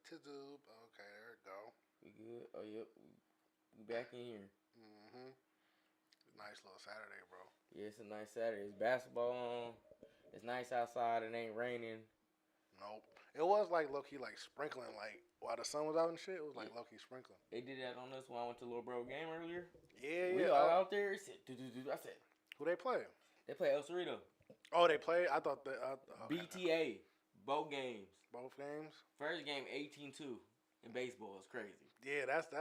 YouTube. Okay, there we go. We good? Oh, yep. We back in here. Mm-hmm. Nice little Saturday, bro. Yeah, it's a nice Saturday. It's basketball on. It's nice outside. It ain't raining. Nope. It was like low-key like sprinkling, like while the sun was out and shit, it was like low-key sprinkling. They did that on us when I went to Little Bro game earlier. Yeah, we all out there. It said, I said, who they play? They play El Cerrito. Oh, they played? I thought that. BTA. Both games. Both games? First game 18-2 in baseball. It's crazy. Yeah, that's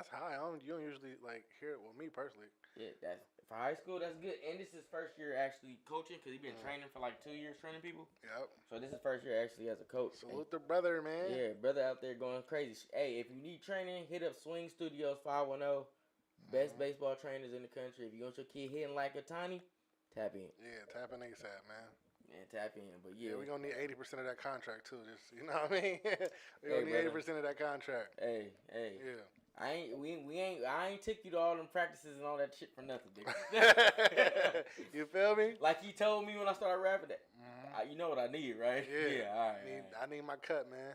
high. You don't usually like hear it with me personally. Yeah, that's for high school. That's good. And this is first year actually coaching because he's been training for like 2 years training people. Yep. So this is first year actually as a coach. Salute the brother, man. Yeah, brother out there going crazy. Hey, if you need training, hit up Swing Studios 510. Best baseball trainers in the country. If you want your kid hitting like a tiny, tap in. Yeah, tap in ASAP, man. Yeah, tap in. But yeah, we're gonna need 80% of that contract too. Just you know what I mean? We're gonna need 80% of that contract. Hey. Yeah. I ain't took you to all them practices and all that shit for nothing, nigga. You feel me? Like he told me when I started rapping that. You know what I need, right? Yeah. All right. I need my cut, man.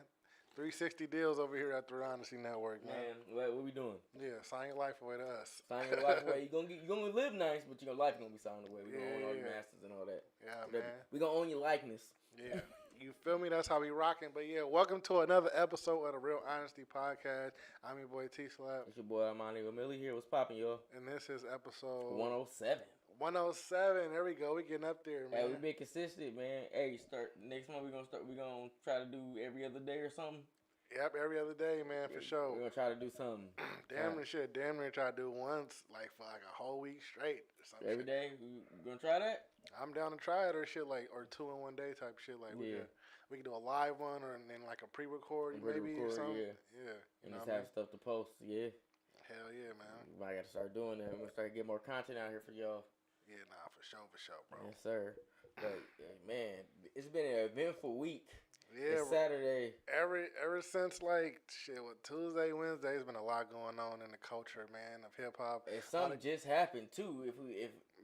360 deals over here at the Honesty Network, man. What we doing? Yeah, sign your life away to us. Sign your life away. You gonna live nice, but your life gonna be signed away. We gonna own all your masters and all that. Yeah, man. We gonna own your likeness. Yeah. You feel me? That's how we rocking. But yeah, welcome to another episode of the Real Honesty Podcast. I'm your boy T-Slap. It's your boy Armani Millie here. What's poppin', y'all? And this is episode 107. 107. There we go. We getting up there, man. Hey, we been consistent, man. Hey, next month we gonna try to do every other day or something. Yep, every other day, man, for sure. We're gonna try to do something. Damn near try to do once, like for like a whole week straight or something. Every day? We gonna try that? I'm down to try it or shit or 2 in 1 day type shit. Like we can do a live one or then like a pre-record maybe or something. Yeah. And just have stuff to post, yeah. Hell yeah, man. I gotta start doing that. We're gonna start getting more content out here for y'all. Yeah, nah, for sure, bro. Yes, sir. But man, it's been an eventful week. Yeah, it's Saturday. Ever since like Tuesday, Wednesday, there's been a lot going on in the culture, man, of hip hop. And something just happened too.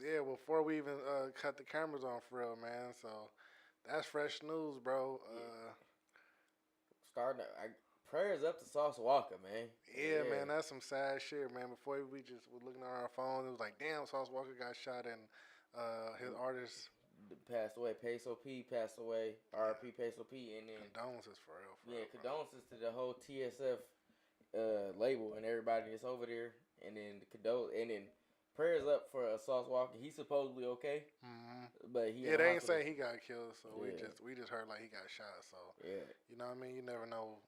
Before we even cut the cameras on for real, man. So that's fresh news, bro. Prayers up to Sauce Walker, man. Yeah, man, that's some sad shit, man. Before we just were looking at our phones, it was like, damn, Sauce Walker got shot and his artist passed away. Peso P passed away. R.I.P. Peso P. And then condolences for real. Condolences to the whole TSF label and everybody that's over there. And then prayers up for Sauce Walker. He's supposedly okay. Mm-hmm. But they ain't say he got killed, so we just heard like he got shot. So you know what I mean? You never know.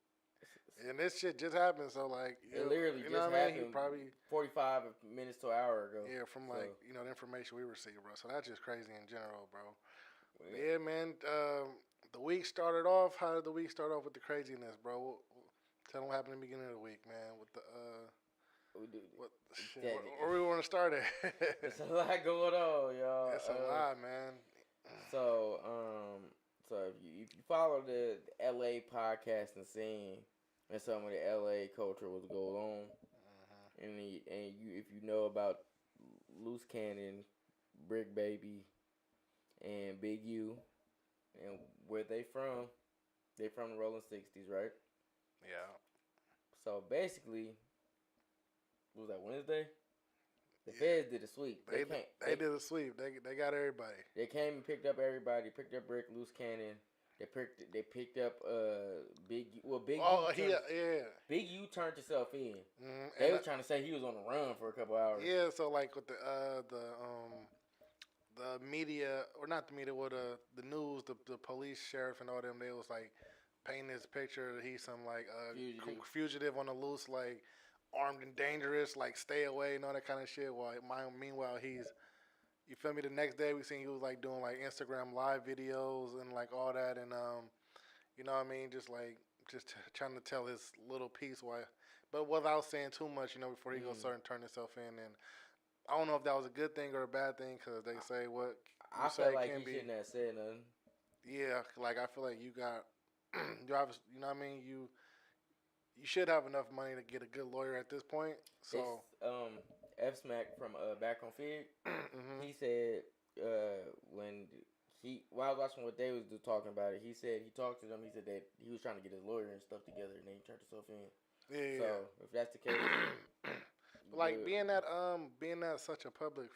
And this shit just happened, so like it literally just happened. He probably 45 minutes to an hour ago. Yeah, from the information we received, bro. So that's just crazy in general, bro. Yeah, man. The week started off. How did the week start off with the craziness, bro? Tell them what happened in the beginning of the week, man. With the where we want to start at? There's a lot going on, y'all. It's a lot, man. So if you follow the LA podcasting scene and some of the LA culture was going on, and if you know about Loose Cannon, Brick Baby, and Big U, and where they from the Rolling 60s, right? Yeah. So basically, what was that, Wednesday? The feds did a sweep. They did a sweep. They got everybody. They came and picked up everybody. Picked up Brick, Loose Cannon. They picked up Big U. Well, Big U turned himself in. Mm-hmm. They were trying to say he was on the run for a couple hours. Yeah, so like with the media, or not the media, with the news, the police, sheriff, and all them, they was like painting this picture that he's some like fugitive on the loose, like armed and dangerous, like stay away and all that kind of shit. Meanwhile, he's, you feel me? The next day we seen he was like doing like Instagram live videos and like all that, and you know what I mean? Just trying to tell his little piece, but without saying too much, before he goes start and turn himself in. And I don't know if that was a good thing or a bad thing, because they say what I feel like he shouldn't have said nothing. Yeah, like I feel like you got, you obviously, you know what I mean? You should have enough money to get a good lawyer at this point. So F Smack from back on Fig, he said when While I was watching what they was talking about it, he said he talked to them. He said that he was trying to get his lawyer and stuff together, and then he turned himself in. Yeah. So if that's the case, like being that such a public,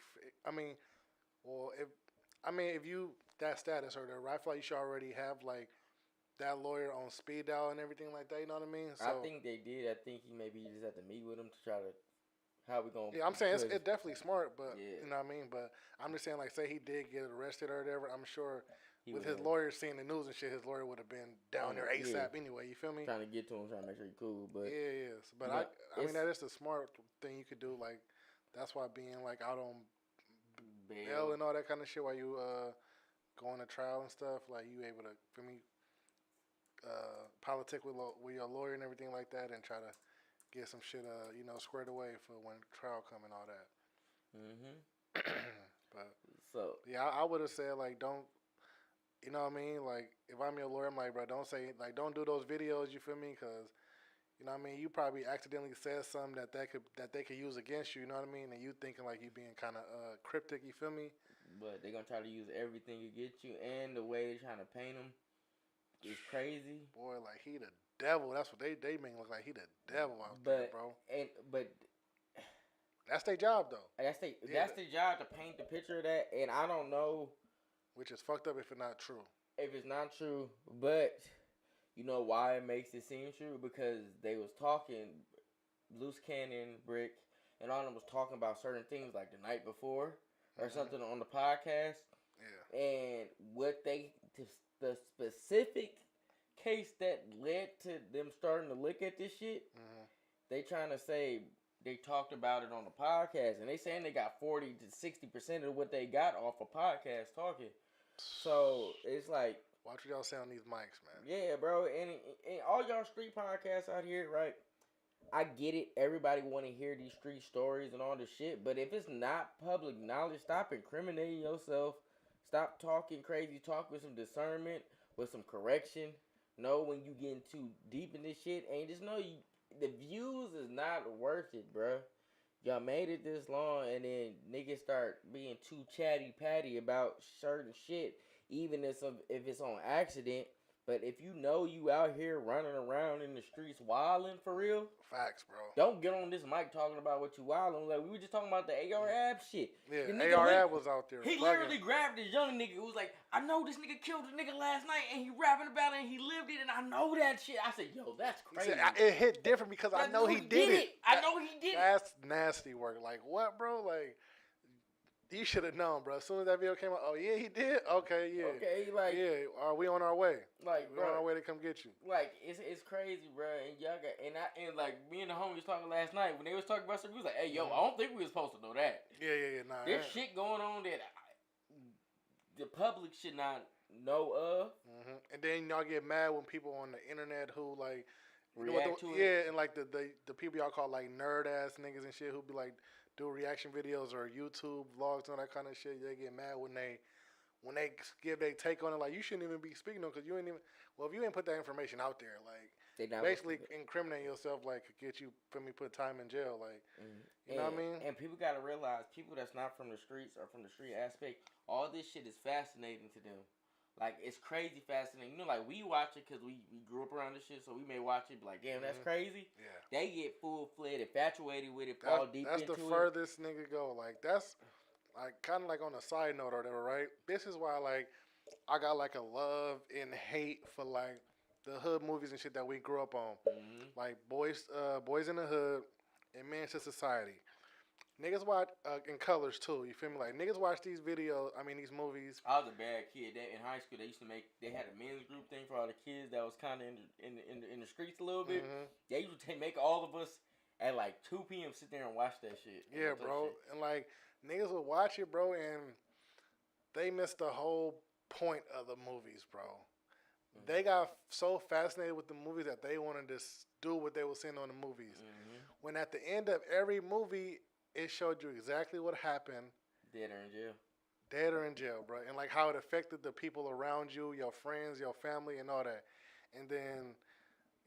if you that status or the right, I feel like you should already have like that lawyer on speed dial and everything like that. You know what I mean? So, I think they did. I think he maybe just had to meet with him to try to. How we gonna? Yeah, I'm saying it's definitely smart, but you know what I mean. But I'm just saying, like, say he did get arrested or whatever. I'm sure with his lawyer seeing the news and shit, his lawyer would have been down there ASAP anyway. You feel me? Trying to get to him, trying to make sure he's cool. But yes. But I mean, that is the smart thing you could do. Like, that's why being like out on bail and all that kind of shit while you going to trial and stuff, like you able to, for me, politic with your lawyer and everything like that, and try to get some shit, squared away for when trial come and all that. But so yeah, I would have said like don't, you know what I mean? Like if I'm your lawyer, I'm like, bro, don't don't do those videos. You feel me? Because you know what I mean. You probably accidentally said something that they could use against you. You know what I mean? And you thinking like you being kind of cryptic. You feel me? But they're gonna try to use everything to get you, and the way they're trying to paint them is crazy. Boy, like he the devil. That's what they make look like. He the devil out there, bro. But that's their job though. That's their job to paint the picture of that. And I don't know, which is fucked up if it's not true. If it's not true, but you know why it makes it seem true? Because they was talking, Loose Cannon, Brick, and all of them was talking about certain things like the night before or something on the podcast. Yeah. And what the specific case that led to them starting to look at this shit, they trying to say they talked about it on the podcast, and they saying they got 40 to 60% of what they got off a podcast talking. So it's like, watch what y'all say on these mics, man. Yeah, bro, and all y'all street podcasts out here, right? I get it. Everybody want to hear these street stories and all this shit, but if it's not public knowledge, stop incriminating yourself. Stop talking crazy. Talk with some discernment, with some correction. Know when you getting too deep in this shit, and just know the views is not worth it, bro. Y'all made it this long, and then niggas start being too chatty patty about certain shit, even if it's on accident. But if you know you out here running around in the streets wilding for real, facts, bro. Don't get on this mic talking about what you wilding. Like we were just talking about the AR-AB shit. Yeah, AR-AB was out there. He literally grabbed this young nigga who was like, I know this nigga killed a nigga last night, and he rapping about it, and he lived it, and I know that shit. I said, yo, that's crazy. Said, it hit different because I know he did it. I know he did it. That's nasty work. Like what, bro? Like. You should have known, bro. As soon as that video came out, oh yeah, he did. Okay, yeah. Okay, like are we on our way? Like we on our way to come get you. Like it's crazy, bro. And y'all got and like me and the homies talking last night when they was talking about something. We was like, hey, yo, I don't think we was supposed to know that. Yeah. Nah, there's shit going on that the public should not know of. And then y'all get mad when people on the internet who like react to it. Yeah, and like the people y'all call like nerd ass niggas and shit who be like. Do reaction videos or YouTube vlogs and all that kind of shit. They get mad when they give their take on it. Like you shouldn't even be speaking on because you ain't even. Well, if you ain't put that information out there, like basically incriminating yourself, like could get you put time in jail. Like you know what I mean. And people gotta realize people that's not from the streets or from the street aspect, all this shit is fascinating to them. Like it's crazy fascinating. You know, like we watch it because we grew up around this shit, so we may watch it. Be like, damn, that's crazy. Yeah. They get full-fledged, infatuated with it, fall deep into it. That's the furthest nigga go. Like that's like kind of like on a side note or whatever, right? This is why like I got like a love and hate for like the hood movies and shit that we grew up on, like Boys in the Hood and Men's Society. Niggas watch in colors too. You feel me? Like niggas watch these videos. I mean these movies. I was a bad kid. In high school, they used to they had a men's group thing for all the kids that was kind of in the streets a little bit. They used to make all of us at like 2 p.m. sit there and watch that shit. Yeah, bro. Shit. And like niggas would watch it, bro, and they missed the whole point of the movies, bro. They got so fascinated with the movies that they wanted to do what they were seeing on the movies. When at the end of every movie. It showed you exactly what happened. Dead or in jail. Dead or in jail, bro. And like how it affected the people around you, your friends, your family, and all that. And then,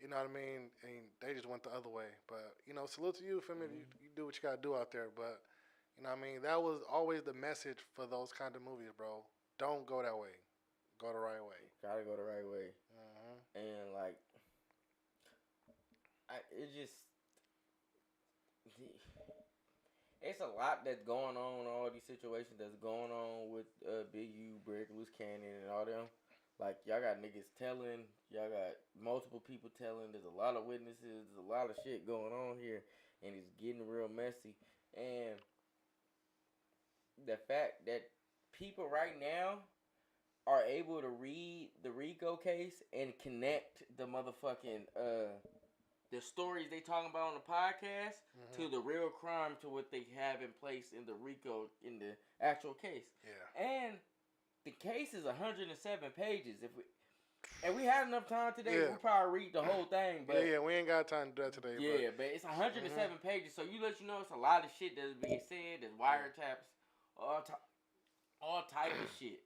you know what I mean? And they just went the other way. But, you know, salute to you, feel me? You do what you got to do out there. But, you know what I mean? That was always the message for those kind of movies, bro. Don't go that way. Go the right way. Gotta go the right way. And like, it's a lot that's going on. All these situations that's going on with Big U, Brick, Loose Cannon, and all them. Like, y'all got niggas telling. Y'all got multiple people telling. There's a lot of witnesses. There's a lot of shit going on here, and it's getting real messy. And the fact that people right now are able to read the RICO case and connect the motherfucking the stories they talking about on the podcast to the real crime, to what they have in place in the RICO, in the actual case. Yeah. And the case is 107 pages. If we had enough time today, we'll probably read the whole thing. But we ain't got time to do that today. But it's 107 pages, so you know it's a lot of shit that's being said. There's wiretaps, all type of shit.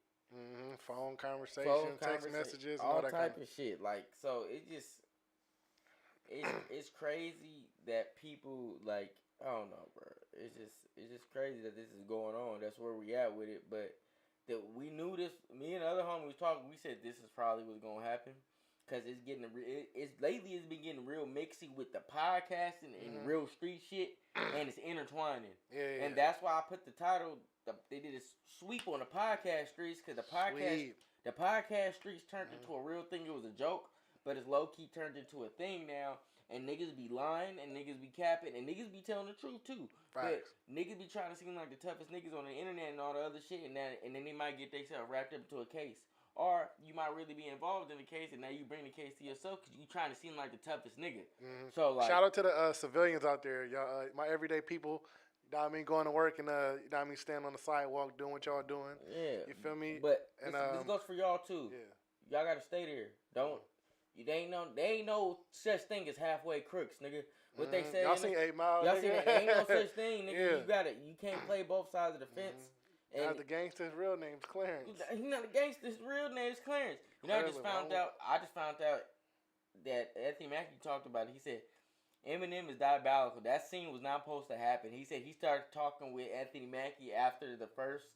Phone conversations, text messages, and all that type of shit. Like, so it just it's crazy that people, like, I don't know, bro. It's just crazy that this is going on. That's where we at with it. But that we knew this. Me and the other homie was talking. We said this is probably what's gonna happen, because it's getting lately it's been getting real mixy with the podcasting and real street shit, and it's intertwining. And that's why I put the title. They did a sweep on the podcast streets, because the podcast streets turned into a real thing. It was a joke, but it's low key turned into a thing now. And niggas be lying, and niggas be capping, and niggas be telling the truth too. But niggas be trying to seem like the toughest niggas on the internet and all the other shit, and then they might get themselves wrapped up into a case. Or you might really be involved in the case, and now you bring the case to yourself because you trying to seem like the toughest nigga. So, like, shout out to the civilians out there, y'all, my everyday people. You know what I mean, going to work and you know what I mean, standing on the sidewalk doing what y'all doing. Yeah, you feel me? But this goes for y'all too. Yeah, y'all gotta stay there. Don't. They ain't no such thing as halfway crooks, nigga. What they say? Y'all seen 8 Mile? Y'all seen it? Ain't no such thing, nigga. You can't play both sides of the fence. And the gangster's real name's Clarence. He's not the gangster's real name's Clarence. You know, I just found out that Anthony Mackie talked about it. He said Eminem is diabolical. That scene was not supposed to happen. He said he started talking with Anthony Mackie after the first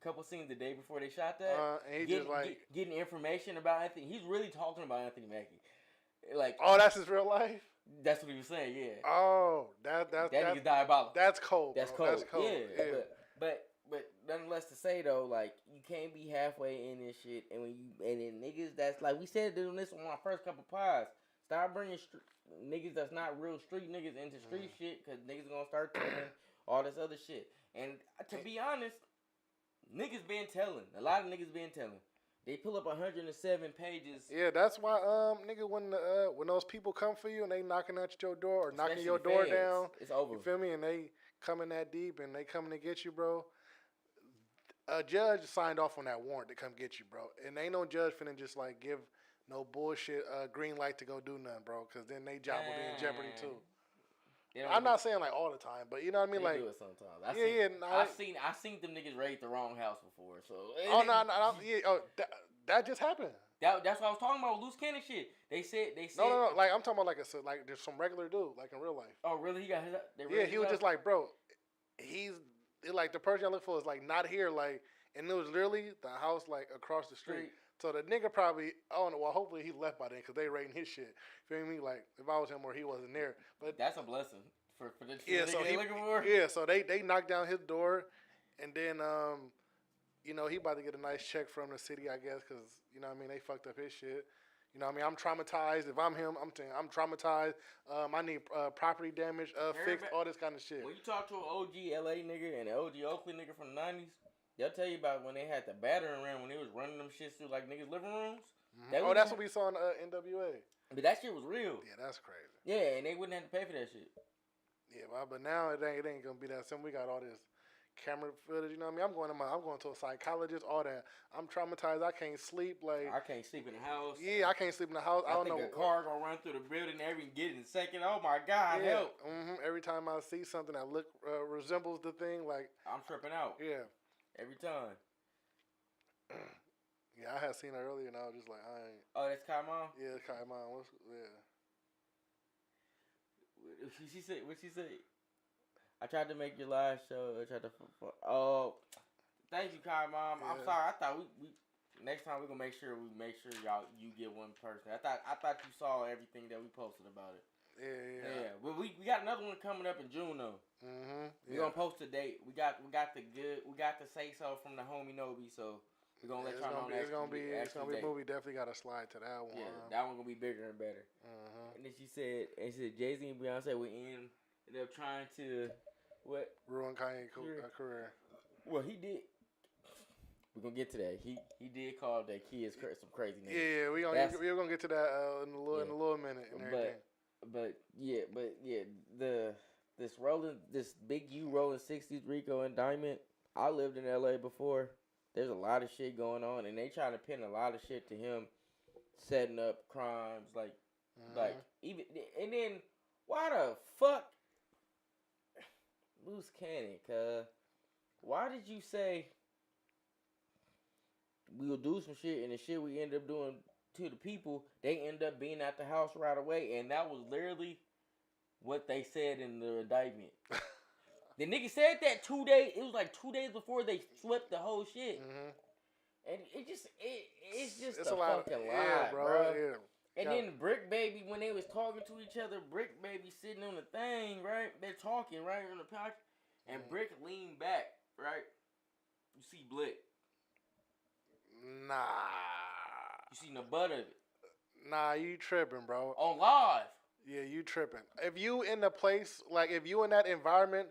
couple scenes the day before they shot that, and he getting information about Anthony. He's really talking about Anthony Mackie. Like, that's his real life. That's what he was saying. Yeah. Oh, that nigga's diabolical. That's cold. That's cold. Yeah. But nonetheless, to say though, like, you can't be halfway in this shit, and then niggas that's like we said doing this on my first couple pods. Start bringing niggas that's not real street niggas into street shit, because niggas gonna start telling all this other shit. And to be honest, niggas been telling. A lot of niggas been telling. They pull up 107 pages. Yeah, that's why, nigga, when those people come for you and they knocking at your door or knocking your door down, it's over. You feel me? And they coming that deep and they coming to get you, bro. A judge signed off on that warrant to come get you, bro. And ain't no judge finna just like give no bullshit green light to go do nothing, bro. Because then they job will be in jeopardy too. I'm not saying like all the time, but you know what I mean. They like, do it sometimes. I've seen them niggas raid the wrong house before. So that just happened. That's what I was talking about with loose cannon shit. They said no. Like, I'm talking about like there's some regular dude like in real life. Oh really? He got his. He was just like, bro, he's like the person I look for is like not here, like, and it was literally the house like across the street. So the nigga probably, hopefully he left by then because they raiding his shit. Feel me? Like, if I was him or he wasn't there. But that's a blessing for the nigga they looking for. Yeah, so they knocked down his door, and then, you know, he about to get a nice check from the city, I guess, because, you know what I mean, they fucked up his shit. You know what I mean? I'm traumatized. If I'm him, I'm traumatized. I need property damage fixed, all this kind of shit. When you talk to an OG LA nigga and an OG Oakland nigga from the 90s, they'll tell you about when they had the battering ram, when they was running them shits through like niggas' living rooms. That's what we saw in NWA. But that shit was real. Yeah, that's crazy. Yeah, and they wouldn't have to pay for that shit. Yeah, but now it ain't gonna be that simple. We got all this camera footage. You know what I mean? I'm going to a psychologist. All that. I'm traumatized. I can't sleep. Like, I can't sleep in the house. Yeah, I can't sleep in the house. I don't know. A car gonna run through the building every get it in a second. Oh my God, help! Every time I see something that resembles the thing, like, I'm tripping out. Yeah. Every time. Yeah, I had seen her earlier, and I was just like, I ain't. Oh, that's Kai Mom? Yeah, Kai Mom. What she say? I tried to make your live show. I tried to. Oh, thank you, Kai Mom. Yeah. I'm sorry. I thought we Next time we're gonna make sure you get one person. I thought you saw everything that we posted about it. Yeah. Well, we got another one coming up in June though. We're gonna post a date. We got the say so from the homie Nobi, so we're gonna let y'all know. It's gonna be a movie. Definitely got to slide to that one. Yeah, that one gonna be bigger and better. And then she said Jay-Z and Beyonce were ended up trying to ruin Kanye's career. Well, he did. We're gonna get to that. He did call their kids some crazy names. Yeah, we're gonna get to that in a little minute and everything. This Big U rolling 60s RICO indictment. I lived in LA before. There's a lot of shit going on, and they trying to pin a lot of shit to him setting up crimes, like even. And then why the fuck loose cannon? Cause why did you say we'll do some shit, and the shit we end up doing to the people, they end up being at the house right away, and that was literally what they said in the indictment. The nigga said that 2 days. It was like 2 days before they flipped the whole shit, and it's just a fucking lie, bro. Yeah. And then Brick Baby, when they was talking to each other, Brick Baby sitting on the thing, right? They're talking right on the couch, and Brick leaned back, right? You see Blick. Nah. You seen the butt of it. Nah, you tripping, bro. On live. Yeah, you tripping. If you in a place, like if you in that environment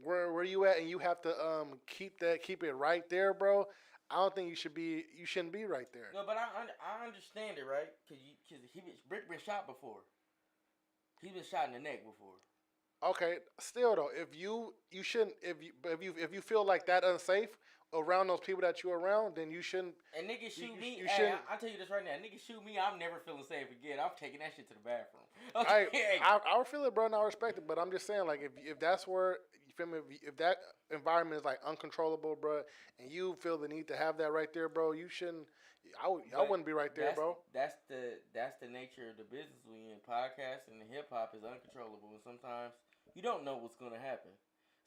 where you at and you have to keep it right there, bro, I don't think you shouldn't be right there. No, but I understand it, right? Because Brick been shot before. He's been shot in the neck before. Okay, still though, if you shouldn't, if you feel like that unsafe around those people that you're around, then you shouldn't. And niggas shoot me. I'll tell you this right now. Niggas shoot me, I'm never feeling safe again. I'm taking that shit to the bathroom. Okay. I feel it, bro, and I respect it, but I'm just saying, like, if that's where, you feel me, if that environment is, like, uncontrollable, bro, and you feel the need to have that right there, bro, you shouldn't, I wouldn't be right there, bro. That's the nature of the business we in. Podcasting and hip-hop is uncontrollable, and sometimes you don't know what's going to happen.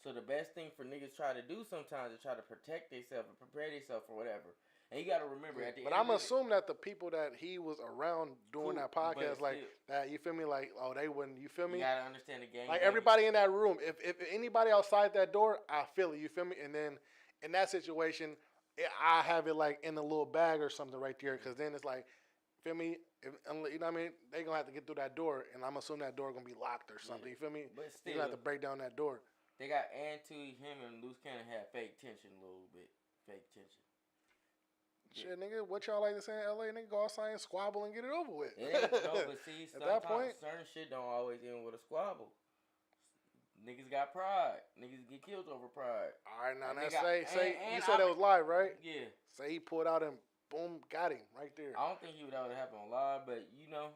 So the best thing for niggas try to do sometimes is try to protect themselves and prepare themselves for whatever. And you got to remember at the end. But I'm assuming that the people that he was around doing that podcast, like that, you feel me? Like, oh, they wouldn't. You feel me? You got to understand the game. Like everybody in that room. If anybody outside that door, I feel it. You feel me? And then in that situation, I have it like in a little bag or something right there, because then it's like, feel me? You know what I mean? They gonna have to get through that door, and I'm assuming that door gonna be locked or something. You feel me? But still, you gonna have to break down that door. They got him and Loose Cannon had fake tension a little bit. Fake tension. Shit, nigga, what y'all like to say in LA? Nigga, go outside and squabble and get it over with. Yeah, no, but see, sometimes certain shit don't always end with a squabble. Niggas got pride. Niggas get killed over pride. All right, now you said that was live, right? Yeah. Say he pulled out and boom, got him right there. I don't think he would have happened on live, but you know,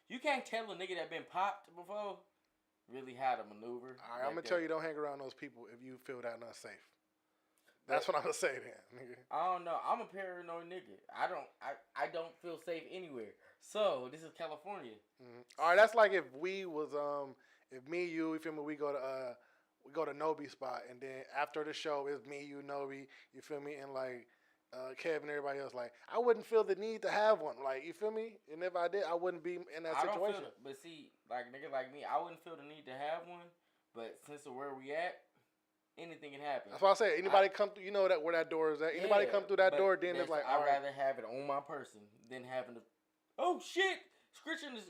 you can't tell a nigga that been popped before really how to maneuver. All right, I'm gonna tell you, don't hang around those people if you feel that unsafe. That's what I'm gonna say then, nigga. I don't know. I'm a paranoid nigga. I don't feel safe anywhere. So this is California. All right, that's like if we was if me, you feel me, we go to Nobi spot, and then after the show it's me, you, Nobi, you feel me, and like Kevin, everybody else, like I wouldn't feel the need to have one, like you feel me, and if I did, I wouldn't be in that situation. But see, like nigga like me, I wouldn't feel the need to have one, but since of where we at, anything can happen. That's why I say anybody come through, you know that where that door is at. Anybody come through that door, then it's like I'd rather have it on my person than having to. Oh shit, scritching is.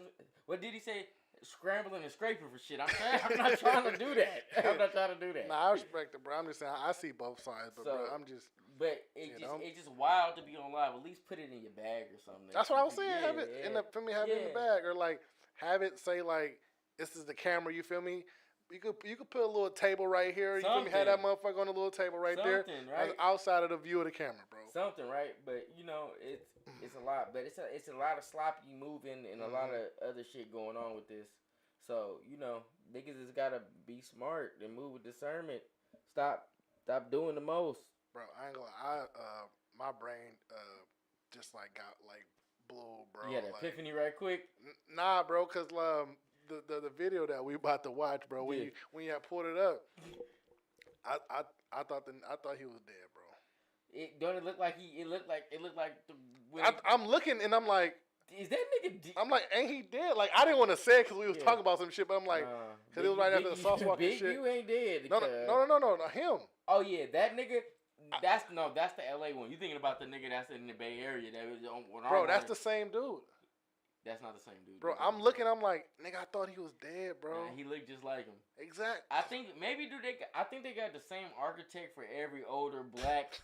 What did he say? Scrambling and scraping for shit. I'm not trying to do that. I'm not trying to do that. Nah, I respect it, bro. I'm just saying I see both sides, but bro, I'm just. But it's just wild to be on live. At least put it in your bag or something. That's what I was saying. Have it in the it in the bag, or like have it say like this is the camera. You feel me? You could put a little table right here. You feel me? Have that motherfucker on a little table right there, right? Outside of the view of the camera, bro. Something, right? But you know, it's a lot. But it's a lot of sloppy moving and a lot of other shit going on with this. So you know, niggas just gotta be smart and move with discernment. Stop doing the most. Bro, I ain't gonna. My brain just like got like blew, bro. You had an epiphany right quick. Nah, bro, cause the video that we about to watch, bro. When you had pulled it up, I thought he was dead, bro. Don't it look like he? It looked like I'm looking and I'm like, is that nigga? I'm like, ain't he dead? Like, I didn't want to say it because we was talking about some shit, but I'm like, because it was right after the sauce walking shit. You ain't dead. No, him. Oh yeah, that nigga. That's the LA one. You thinking about the nigga that's in the Bay Area that was on? Bro, that's the same dude. That's not the same dude. Bro, I'm looking. I'm like, nigga, I thought he was dead, bro. He looked just like him. Exactly. I think I think they got the same architect for every older black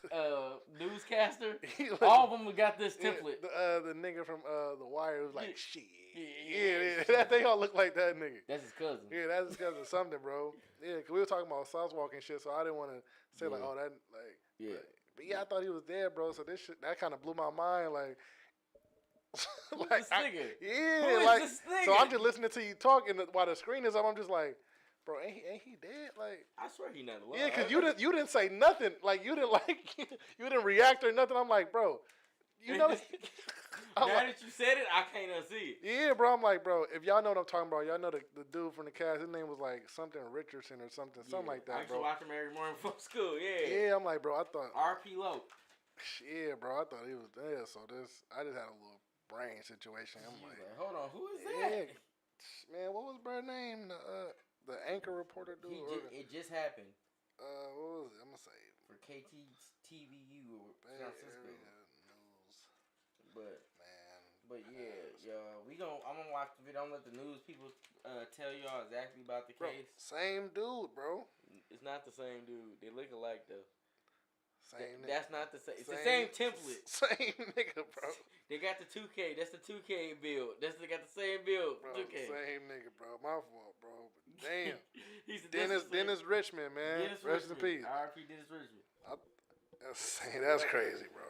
newscaster. All of them got this template. The nigga from The Wire was like, shit. Yeah. They all look like that nigga. That's his cousin. Yeah, that's his cousin. Something, bro. Yeah, because we were talking about sauce walking shit, so I didn't want to say like, oh, that like. Yeah. But yeah, I thought he was dead, bro. So this shit that kind of blew my mind, like. Who's this nigga? Yeah, like this nigga? So I'm just listening to you talking while the screen is up. I'm just like, bro, ain't he dead? Like, I swear he not alive. Yeah, because you didn't say nothing. Like you didn't react or nothing. I'm like, bro, you know. Now that you said it, I can't unsee it. Yeah, bro. I'm like, bro, if y'all know what I'm talking about, y'all know the dude from the cast. His name was like something Richardson or something like that, bro. I used to watch him every morning before school. Yeah. Yeah, I'm like, bro, I thought R.P. Lowe. Yeah, bro, I thought he was dead. So I just had a little brain situation. I'm like, hold on, who is that? Man, what was bro name? The anchor reporter dude. It just happened. What was it? I'm gonna say for KTVU or San Francisco News. But yeah, I'm gonna watch the video. I'm gonna let the news people tell y'all exactly about the case. Same dude, bro. It's not the same dude. They look alike though. Same. That's not the same. It's the same template. Same nigga, bro. They got the 2K. That's the 2K build. They got the same build. Bro, 2K. Same nigga, bro. My fault, bro. But damn. He's Dennis Richmond, man. Rest in peace. R.I.P. Dennis Richmond. That's crazy, bro.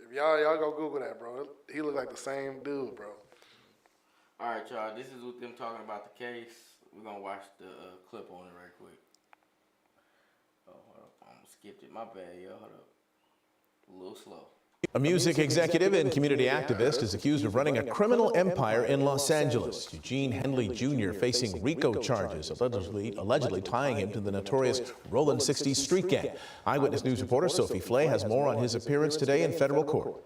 If y'all go Google that, bro. He look like the same dude, bro. All right, y'all. This is with them talking about the case. We're gonna watch the clip on it right quick. Oh, hold up. I almost skipped it. My bad, yo. Hold up. A little slow. A music executive and community activist is accused of running a criminal empire in Los Angeles. Eugene Henley Jr. facing RICO charges, allegedly tying him to the notorious Rollin' 60s street gang. Eyewitness News reporter Sophie Flay has more on his appearance today in federal court.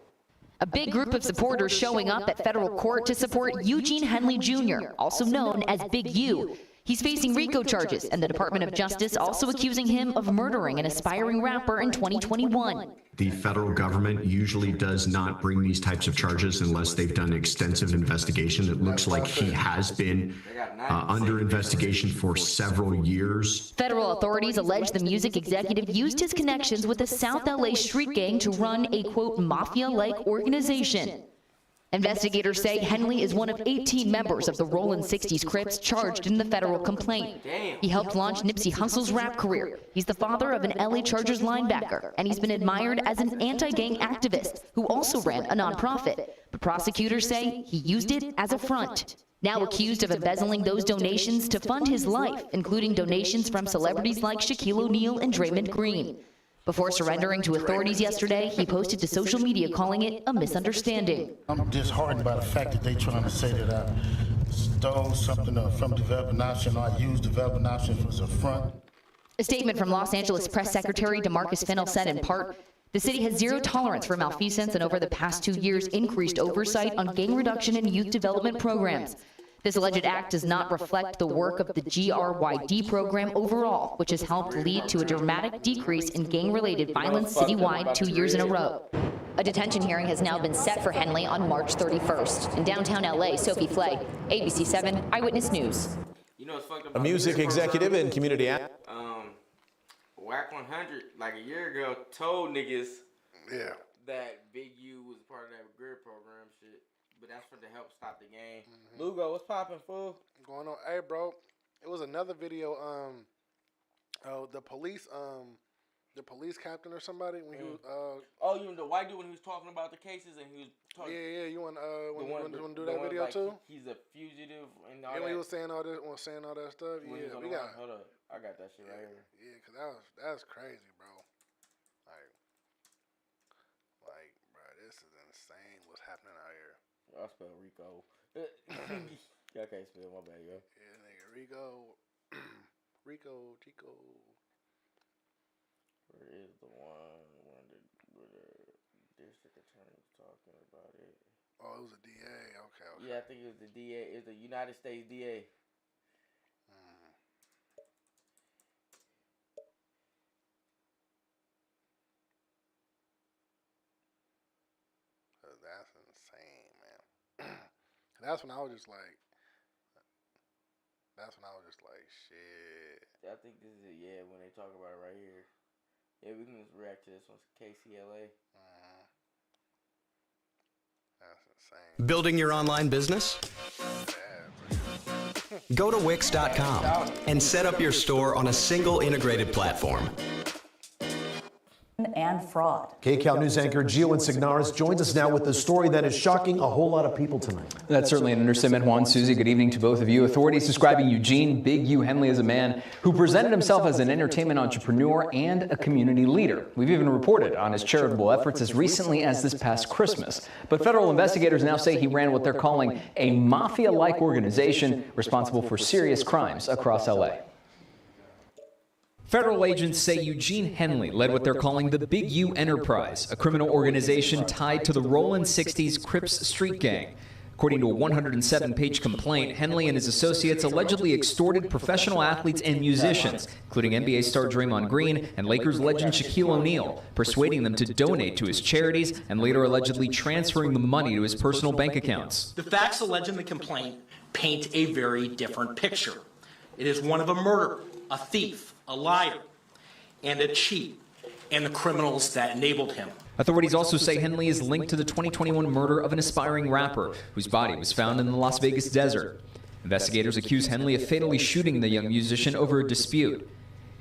A big group of supporters showing up at federal court to support Eugene Henley Jr., also known as Big U. He's facing RICO charges, and the Department of Justice also accusing him of murdering an aspiring rapper in 2021. The federal government usually does not bring these types of charges unless they've done extensive investigation. It looks like he has been under investigation for several years. Federal authorities allege the music executive used his connections with a South LA street gang to run a, quote, mafia-like organization. Investigators say Henley is one of 18 members of the Rollin' 60s Crips charged in the federal complaint. He helped launch Nipsey Hussle's rap career. He's the father of an LA Chargers linebacker, and he's been admired as an anti-gang activist who also ran a nonprofit. But prosecutors say he used it as a front. Now accused of embezzling those donations to fund his life, including donations from celebrities like Shaquille O'Neal and Draymond Green. Before surrendering to authorities yesterday, he posted to social media calling it a misunderstanding. I'm disheartened by the fact that they're trying to say that I stole something from Developing Option, or I used Developing Option as a front. A statement from Los Angeles Press Secretary DeMarcus Fennell said in part, the city has zero tolerance for malfeasance and over the past 2 years increased oversight on gang reduction and youth development programs. This alleged act does not reflect the work of the GRYD program overall, which has helped lead to a dramatic decrease in gang-related violence citywide 2 years in a row. A detention hearing has now been set for Henley on March 31st. In downtown LA, Sophie Flay, ABC 7 Eyewitness News. You know what's fucked up? A music executive and community Whack 100, like a year ago, told niggas that Big U was part of that grid program shit. But that's for to help stop the game. Lugo, what's poppin', fool? Going on, hey, bro. It was another video. The police captain or somebody when he was. You know the white dude when he was talking about the cases and he was talking. Yeah. You want to do that video like too? He's a fugitive and all that. When he was saying all that stuff. Yeah, we got. Hold up, I got that shit right here. Yeah, cause that's crazy, bro. Like, bro, this is insane. What's happening out here? I spell Rico. Y'all can't spell, my bad, yo. Yeah, nigga, Rico, Chico. Where is the one where the district attorney was talking about it? Oh, it was a DA. Okay. Yeah, I think it was the DA. It was the United States DA. That's insane, man. That's when I was just like, shit. I think this is it, yeah, when they talk about it right here. Yeah, we can just react to this one. KCLA. That's insane. Building your online business? Go to Wix.com and set up your store on a single integrated platform. And fraud. KCAL News anchor Gio Insignaris joins us now with a story that is shocking a whole lot of people tonight. That's certainly an understatement, Juan. Susie, good evening to both of you. Authorities describing Eugene Big U Henley as a man who presented himself as an entertainment entrepreneur and a community leader. We've even reported on his charitable efforts as recently as this past Christmas. But federal investigators now say he ran what they're calling a mafia-like organization responsible for serious crimes across L.A. Federal agents say Eugene Henley led what they're calling the Big U Enterprise, a criminal organization tied to the Rollin' 60s Crips street gang. According to a 107-page complaint, Henley and his associates allegedly extorted professional athletes and musicians, including NBA star Draymond Green and Lakers legend Shaquille O'Neal, persuading them to donate to his charities and later allegedly transferring the money to his personal bank accounts. The facts alleged in the complaint paint a very different picture. It is one of a murderer, a thief, a liar, and a cheat, and the criminals that enabled him. Authorities also say Henley is linked to the 2021 murder of an aspiring rapper whose body was found in the Las Vegas desert. Investigators accuse Henley of fatally shooting the young musician over a dispute.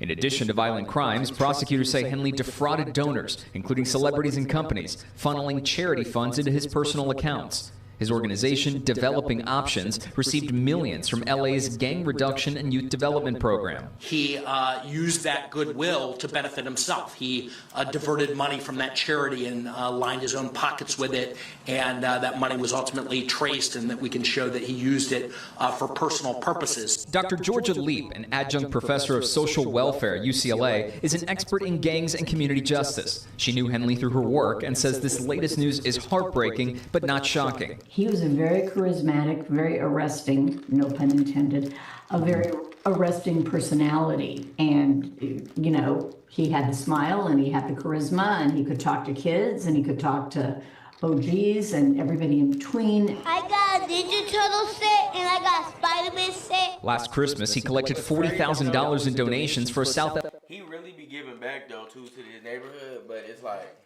In addition to violent crimes, prosecutors say Henley defrauded donors, including celebrities and companies, funneling charity funds into his personal accounts. His organization, Developing Options, received millions from LA's Gang Reduction and Youth Development Program. He used that goodwill to benefit himself. He diverted money from that charity and lined his own pockets with it, and that money was ultimately traced, and that we can show that he used it for personal purposes. Dr. Georgia Leap, an adjunct professor of social welfare at UCLA, is an expert in gangs and community justice. She knew Henley through her work and says this latest news is heartbreaking but not shocking. He was a very charismatic, very arresting, no pun intended, a very arresting personality. And, you know, he had the smile and he had the charisma and he could talk to kids and he could talk to OGs and everybody in between. I got a Ninja Turtle set and I got a Spider-Man set. Last Christmas, he collected $40,000 in donations for a South... He really be giving back, though, too, to his neighborhood, but it's like...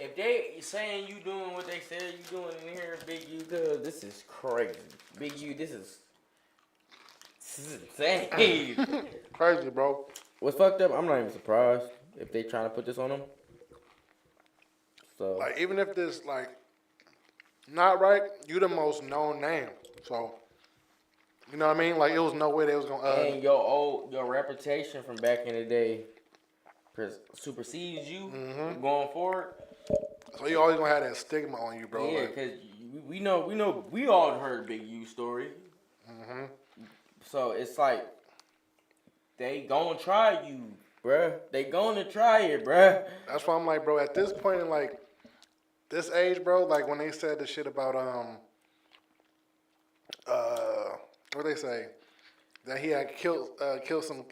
If they saying you doing what they said you doing in here, Big U, cuz this is crazy. Big U, this is insane. Crazy, bro. What's fucked up, I'm not even surprised if they trying to put this on him. So, like, even if this, like, not right, you the most known name. So, you know what I mean? Like, it was no way they was going to... and your reputation from back in the day supersedes you going forward. So you always gonna have that stigma on you, bro. Yeah, because we all heard Big U story. So it's like they gonna try you, bruh. They gonna try it, bruh. That's why I'm like, bro. At this point in like this age, bro, like when they said the shit about what they say that he had killed some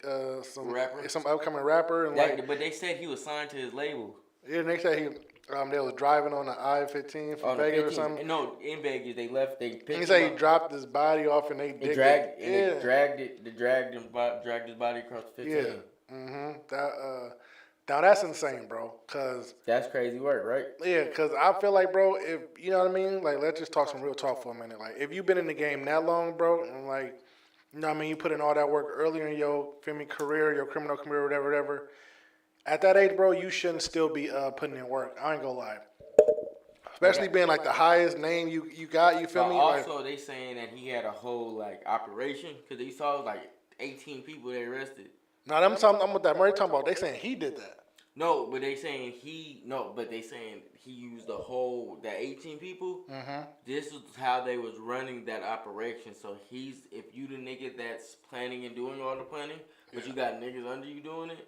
rapper, some upcoming rapper, and but they said he was signed to his label. Yeah, and they said he. They was driving on the I-15 from Vegas or something. No, in Vegas they left. They picked. He said he dropped his body off and they dragged his body across the 15. Yeah. Now that's insane, bro. Cause that's crazy work, right? Yeah, cause I feel like, bro, if you know what I mean, like let's just talk some real talk for a minute. Like if you've been in the game that long, bro, and like you know what I mean, you put in all that work earlier in your career, your criminal career, whatever. At that age, bro, you shouldn't still be putting in work. I ain't gonna lie. Especially being like the highest name you got, you feel me? Also, like, they saying that he had a whole like operation because they saw like 18 people they arrested. No, I'm with that. Murray talking about they saying he did that. No, but they saying he used that 18 people. Mm-hmm. This is how they was running that operation. So if you the nigga that's planning and doing all the planning, but you got niggas under you doing it,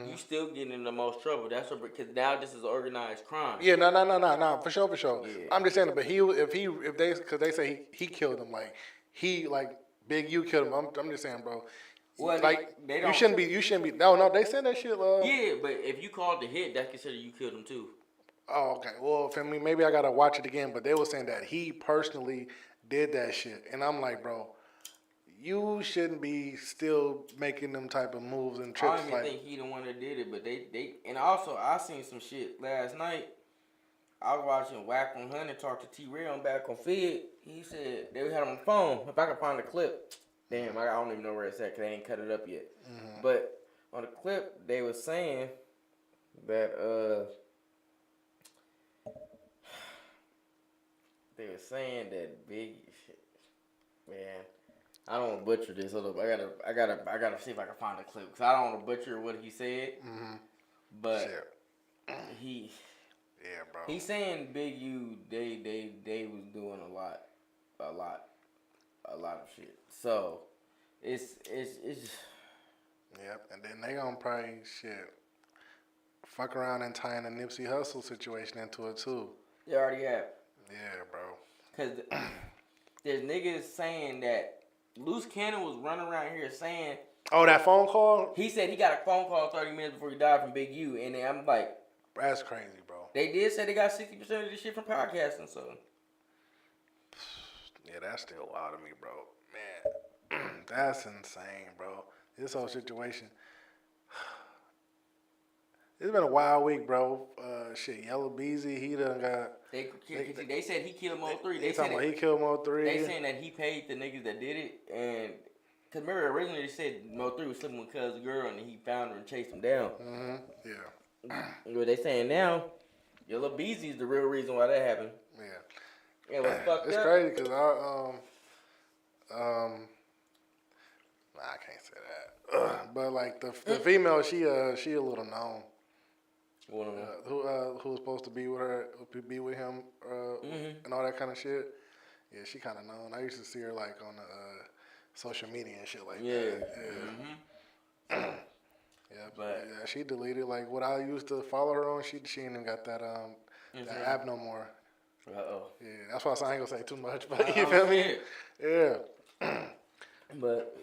you still getting in the most trouble. That's because now this is organized crime. Yeah, no, for sure. Yeah. I'm just saying, but because they say he killed him, like Big U killed him. I'm just saying, bro. Well, like they don't, you shouldn't be. No, they said that shit. Yeah, but if you called the hit, that's considered you killed him too. Oh, okay. Well, for me, maybe I gotta watch it again. But they were saying that he personally did that shit, and I'm like, bro, you shouldn't be still making them type of moves and trips. I don't even think he the one that did it, but they and also I seen some shit last night. I was watching Whack 100 talk to T-Ray on back on Fed. He said they had him on the phone. If I can find the clip. Damn, I don't even know where it's at because they ain't cut it up yet. Mm-hmm. But on the clip, they was saying that Big shit, man. I don't want to butcher this. Hold up, I gotta see if I can find the clip because I don't want to butcher what he said. Mm-hmm. But bro. He's saying Big U they was doing a lot of shit. So it's Yep, and then they gonna probably fuck around and tie in the Nipsey Hussle situation into it too. They already have. Yeah, bro. Cause there's niggas saying that Loose Cannon was running around here saying. Oh, that phone call? He said he got a phone call 30 minutes before he died from Big U, and then I'm like, that's crazy, bro. They did say they got 60% of this shit from podcasting, so. Yeah, that's still wild to me, bro. Man, that's insane, bro. This whole situation. It's been a wild week, bro. Yellow Beezy, he done got. They said he killed Mo3. They talking about he killed Mo3. They saying that he paid the niggas that did it, and cause remember originally they said Mo3 was sleeping with Cuz's girl, and he found her and chased him down. Mm-hmm. Yeah. What they saying now? Yellow Beezy is the real reason why that happened. Yeah. Yeah, what's fucked it's up? Crazy because I can't say that. But like the female, she a little known. One of them. Who was supposed to be with her, be with him, and all that kind of shit. Yeah, she kind of known. I used to see her like on the social media and shit like that. Yeah. Mm-hmm. Yeah, she deleted like what I used to follow her on. She ain't even got that that app no more. Yeah, that's why I ain't gonna say too much, but you feel me? Yeah. But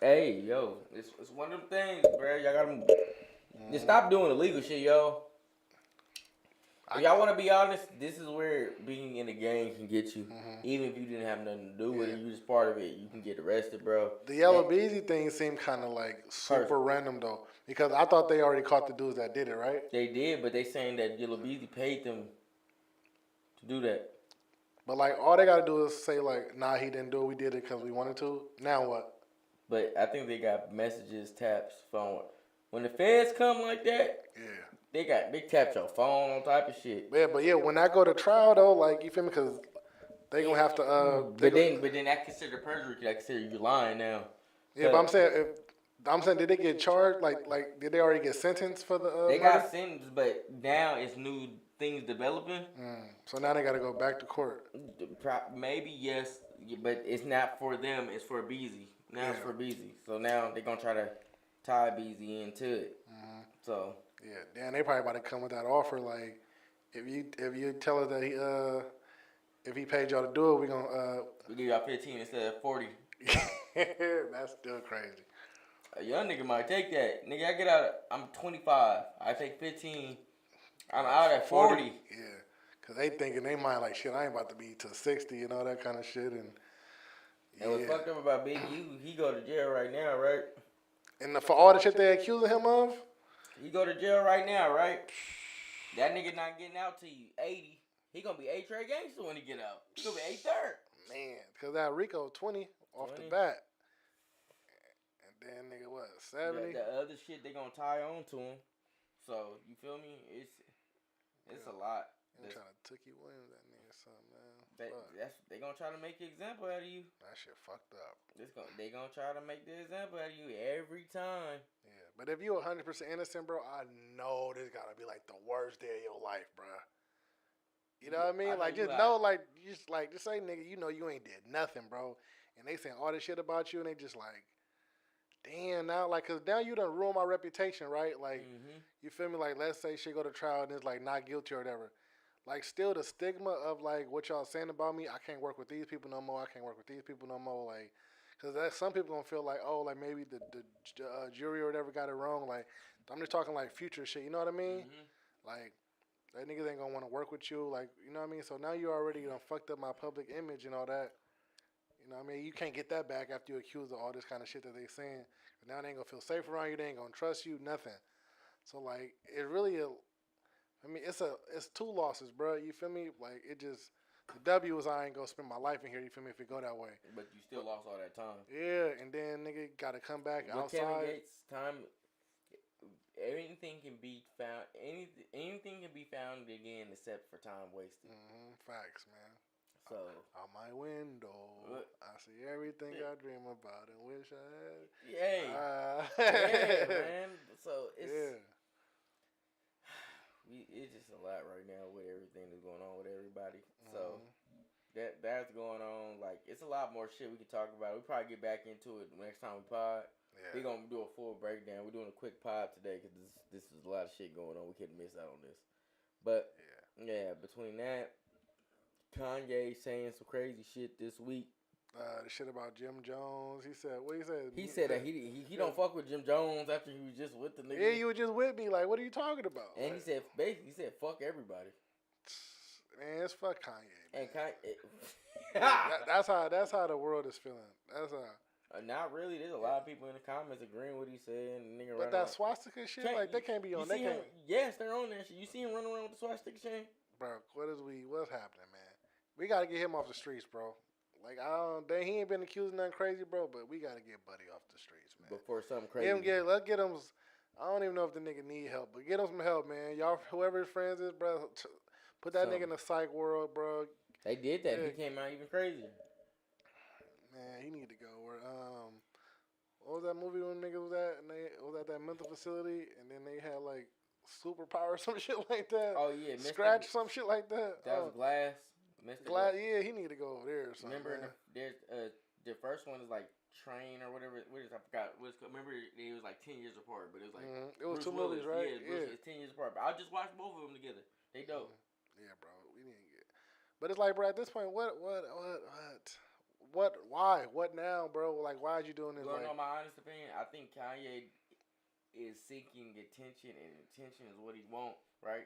hey, yo, it's one of them things, bro. Y'all gotta just stop doing illegal shit, yo. If y'all want to be honest, this is where being in the gang can get you. Even if you didn't have nothing to do with it, you just part of it. You can get arrested, bro. The Yellow Beezy thing seemed kind of like super random though, because I thought they already caught the dudes that did it, right? They did, but they saying that Yellow Beezy paid them to do that. But like all they gotta do is say like, nah, he didn't do it. We did it because we wanted to. Now what? But I think they got messages, taps, phone. When the feds come like that, they tap your phone on type of shit. Yeah, but when I go to trial though, like you feel me? Because they gonna have to. But then that consider perjury. That consider you lying now. Yeah, but I'm saying, did they get charged? Like, did they already get sentenced for the? They got sentenced, but now it's new things developing. So now they got to go back to court. Maybe yes, but it's not for them. It's for Beezy. Now it's for Beezy. So now they're gonna try to tie Beezy into it. So. Yeah, damn, they probably about to come with that offer. Like, if you tell us that if he paid y'all to do it, we gonna we give y'all 15 instead of 40. That's still crazy. A young nigga might take that. Nigga, I get out. I'm 25. I take 15. I'm out at 40. Yeah, cause they think in their mind like, shit, I ain't about to be to 60 and all that kind of shit. And what's fucked up about Big U? He go to jail right now, right? And for all the shit they accusing him of. He go to jail right now, right? That nigga not getting out till you 80. He gonna be A-Trade gangster when he get out. He gonna be A-Third. Man, because that RICO 20 off the bat. And then nigga, what, 70? The other shit they gonna tie on to him. So, you feel me? It's a lot. I'm trying to Tookie Williams, that nigga something, man. They gonna try to make an example out of you. That shit fucked up. They gonna try to make the example out of you every time. Yeah, but if you 100% innocent, bro, I know this gotta be like the worst day of your life, bro. You know what I mean? Like, just know, just say, nigga, you know you ain't did nothing, bro. And they saying all this shit about you, and they just like, damn, now, like, cause now you done ruined my reputation, right? Like, you feel me? Like, let's say shit go to trial and it's like not guilty or whatever. Like, still the stigma of, like, what y'all saying about me, I can't work with these people no more, I can't work with these people no more, like, because some people gonna feel like, oh, like, maybe the jury or whatever got it wrong, like, I'm just talking, like, future shit, you know what I mean? Like, that niggas ain't gonna want to work with you, like, you know what I mean? So now you already done fucked up my public image and all that, you know what I mean? You can't get that back after you accused of all this kind of shit that they saying. But now they ain't gonna feel safe around you, they ain't gonna trust you, nothing. So, like, it really... I mean, it's 2 losses, bro. You feel me? Like, it just, the W was I ain't gonna spend my life in here, you feel me, if it go that way. But you still lost all that time. Yeah, and then nigga gotta come back With outside. Kevin Gates' time, anything can be found. Anything can be found again except for time wasted. Facts, man. So out my window, I see everything I dream about and wish I had. Yeah, man. So it's just a lot right now with everything that's going on with everybody. So that's going on. Like, it's a lot more shit we can talk about. We'll probably get back into it next time we pod. Yeah. We're going to do a full breakdown. We're doing a quick pod today because this is a lot of shit going on. We couldn't miss out on this. But, yeah, between that, Kanye saying some crazy shit this week. The shit about Jim Jones. He said, what he said? He said that he don't fuck with Jim Jones after he was just with the nigga. Yeah, you were just with me. Like, what are you talking about? And he said, fuck everybody. Man, it's fuck Kanye. Man. And Kanye. that's how the world is feeling. That's how. Not really. There's a lot of people in the comments agreeing with what he said. And nigga but that swastika shit, like, they can't be on. They can't. Yes, they're on that shit. You see him running around with the swastika chain? Bro, what's happening, man? We got to get him off the streets, bro. Like, he ain't been accused of nothing crazy, bro, but we got to get Buddy off the streets, man. Before something crazy. Let's get him, I don't even know if the nigga need help, but get him some help, man. Y'all, whoever his friends is, bro, put that nigga in the psych world, bro. They did that. Yeah. He came out even crazier. Man, he need to go. What was that movie when nigga was at? And they was at that mental facility, and then they had, like, superpower, some shit like that. Oh, yeah. Scratch, some shit like that. That was Glass. Yeah, he need to go over there or something. Remember, the first one is like Train or whatever. I forgot. Remember, it was like 10 years apart, but it was like it was Bruce 2 movies, right? Yeah, it's 10 years apart. But I just watched both of them together. They dope. Yeah, bro, we need to get. But it's like, bro, at this point, why? What now, bro? Like, why are you doing this? You wanna know my honest opinion? I think Kanye is seeking attention, and attention is what he wants, right?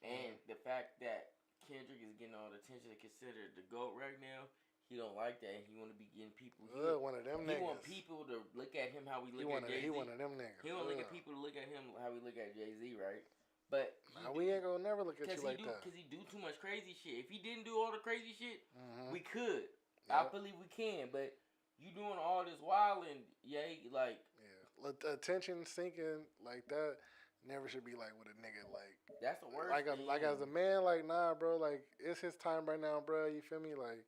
And the fact that Kendrick is getting all the attention to consider the GOAT right now. He don't like that, and he want to be getting people. One of them niggas. He want people to look at him how we look at Jay-Z. He one of them niggas. He want to look at people to look at him how we look at Jay-Z, right? But we ain't gonna never look at you like that. Because he do too much crazy shit. If he didn't do all the crazy shit, we could. Yep. I believe we can, but you doing all this wild and like. Yeah, attention seeking like that. Never should be like with a nigga like. That's the worst. Like as a man, like nah, bro. Like it's his time right now, bro. You feel me? Like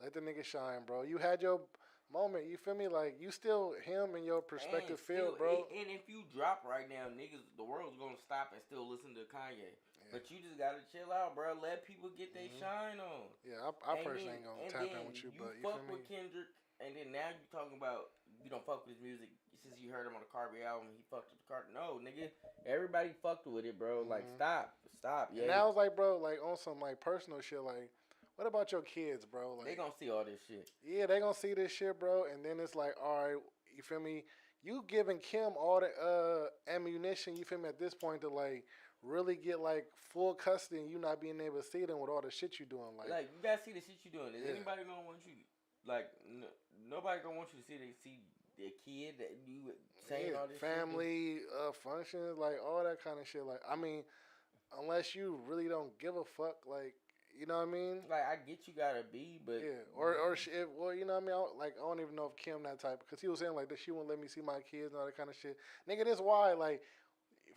let the nigga shine, bro. You had your moment. You feel me? Like you still him in your perspective field, bro. And if you drop right now, niggas, the world's gonna stop and still listen to Kanye. Yeah. But you just gotta chill out, bro. Let people get their shine on. Yeah, I personally ain't gonna tap in with you, but you fuck feel me? with Kendrick, and then now you talking about you don't fuck with his music. Since you heard him on the Carti album, he fucked with the Carti. No, nigga, everybody fucked with it, bro. Like, stop. Yeah. And I was like, bro, like on some like personal shit. Like, what about your kids, bro? Like, they gonna see all this shit. Yeah, they gonna see this shit, bro. And then it's like, all right, you feel me? You giving Kim all the ammunition, you feel me? At this point to like really get like full custody, and you not being able to see them with all the shit you doing. Like you gotta see the shit you doing. Is anybody gonna want you? Like, nobody gonna want you to see the kid that you saying all this family shit. Functions, like all that kind of shit. Like, I mean, unless you really don't give a fuck, like, you know what I mean? Like, I get you gotta be, but or shit. Well, you know what I mean? I don't even know if Kim that type, because he was saying like that she won't let me see my kids and all that kind of shit. Nigga, this why like.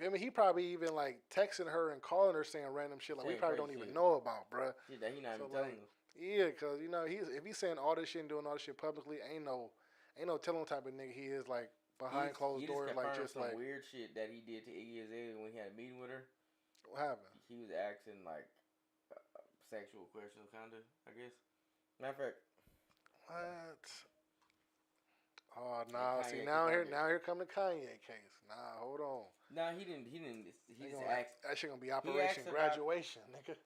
I mean, he probably even like texting her and calling her saying random shit like we probably don't even know about, bruh. Shit that he not even telling us. Yeah, cause you know if he's saying all this shit and doing all this shit publicly, ain't no telling type of nigga he is like behind closed doors, like just some like weird shit that he did to Iggy Azalea when he had a meeting with her. What happened? He was asking like sexual questions, kinda, I guess. Matter of fact. What? Oh nah, see now here come the Kanye case. Nah, hold on. Nah, he didn't. He's asked. That shit gonna be Operation Graduation, nigga.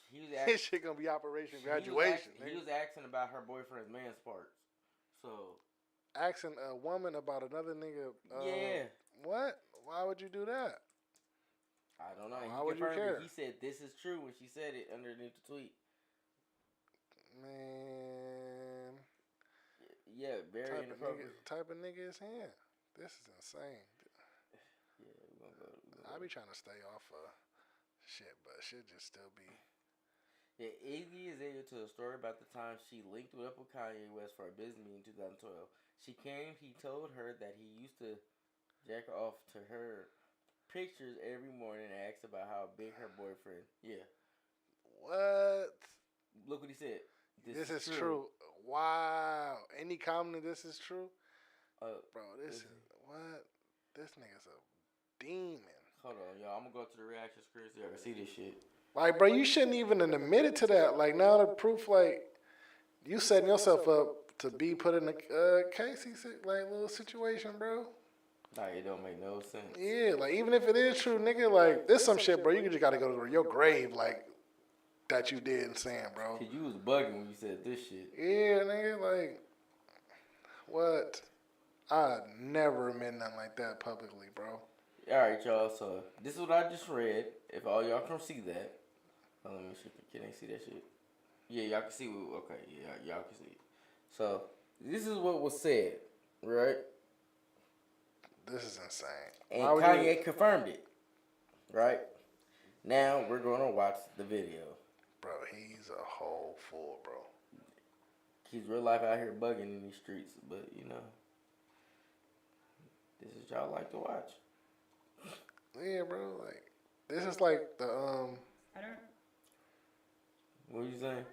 He was this shit gonna be Operation Graduation. He was asking about her boyfriend's man's parts. So. Asking a woman about another nigga. Yeah. What? Why would you do that? I don't know. Why would you care? He said this is true when she said it underneath the tweet. Man. Yeah, very inappropriate. Type of nigga is him. This is insane. Yeah, we're gonna go. I be trying to stay off of shit, but shit just still be. Yeah, Iggy Azalea told a story about the time she linked up with Kanye West for a business meeting in 2012. He told her that he used to jack off to her pictures every morning and asked about how big her boyfriend. Yeah. What? Look what he said. This is true. Wow. Any comment this is true? Bro, this is what? This nigga's a demon. Hold on, y'all. I'm gonna go to the reaction screen so y'all can see this shit. Like, bro, you shouldn't even have admitted to that. Like, now the proof, like, you setting yourself up to be put in a case, like, little situation, bro. Like, it don't make no sense. Yeah, like, even if it is true, nigga, like, this some shit, bro. You just gotta go to your grave, like, that you did saying, bro. Cause you was bugging when you said this shit. Yeah, nigga, like, what? I'd never admit nothing like that publicly, bro. Alright, y'all, so this is what I just read. If all y'all can see that. Let me see. Can they see that shit? Yeah, y'all can see. Okay, yeah, y'all can see it. So, this is what was said, right? This is insane. And Kanye confirmed it, right? Now, we're going to watch the video. Bro, he's a whole fool, bro. He's real life out here bugging in these streets, but, you know, this is y'all like to watch. Yeah, bro, like, this is like the, I don't... What you saying?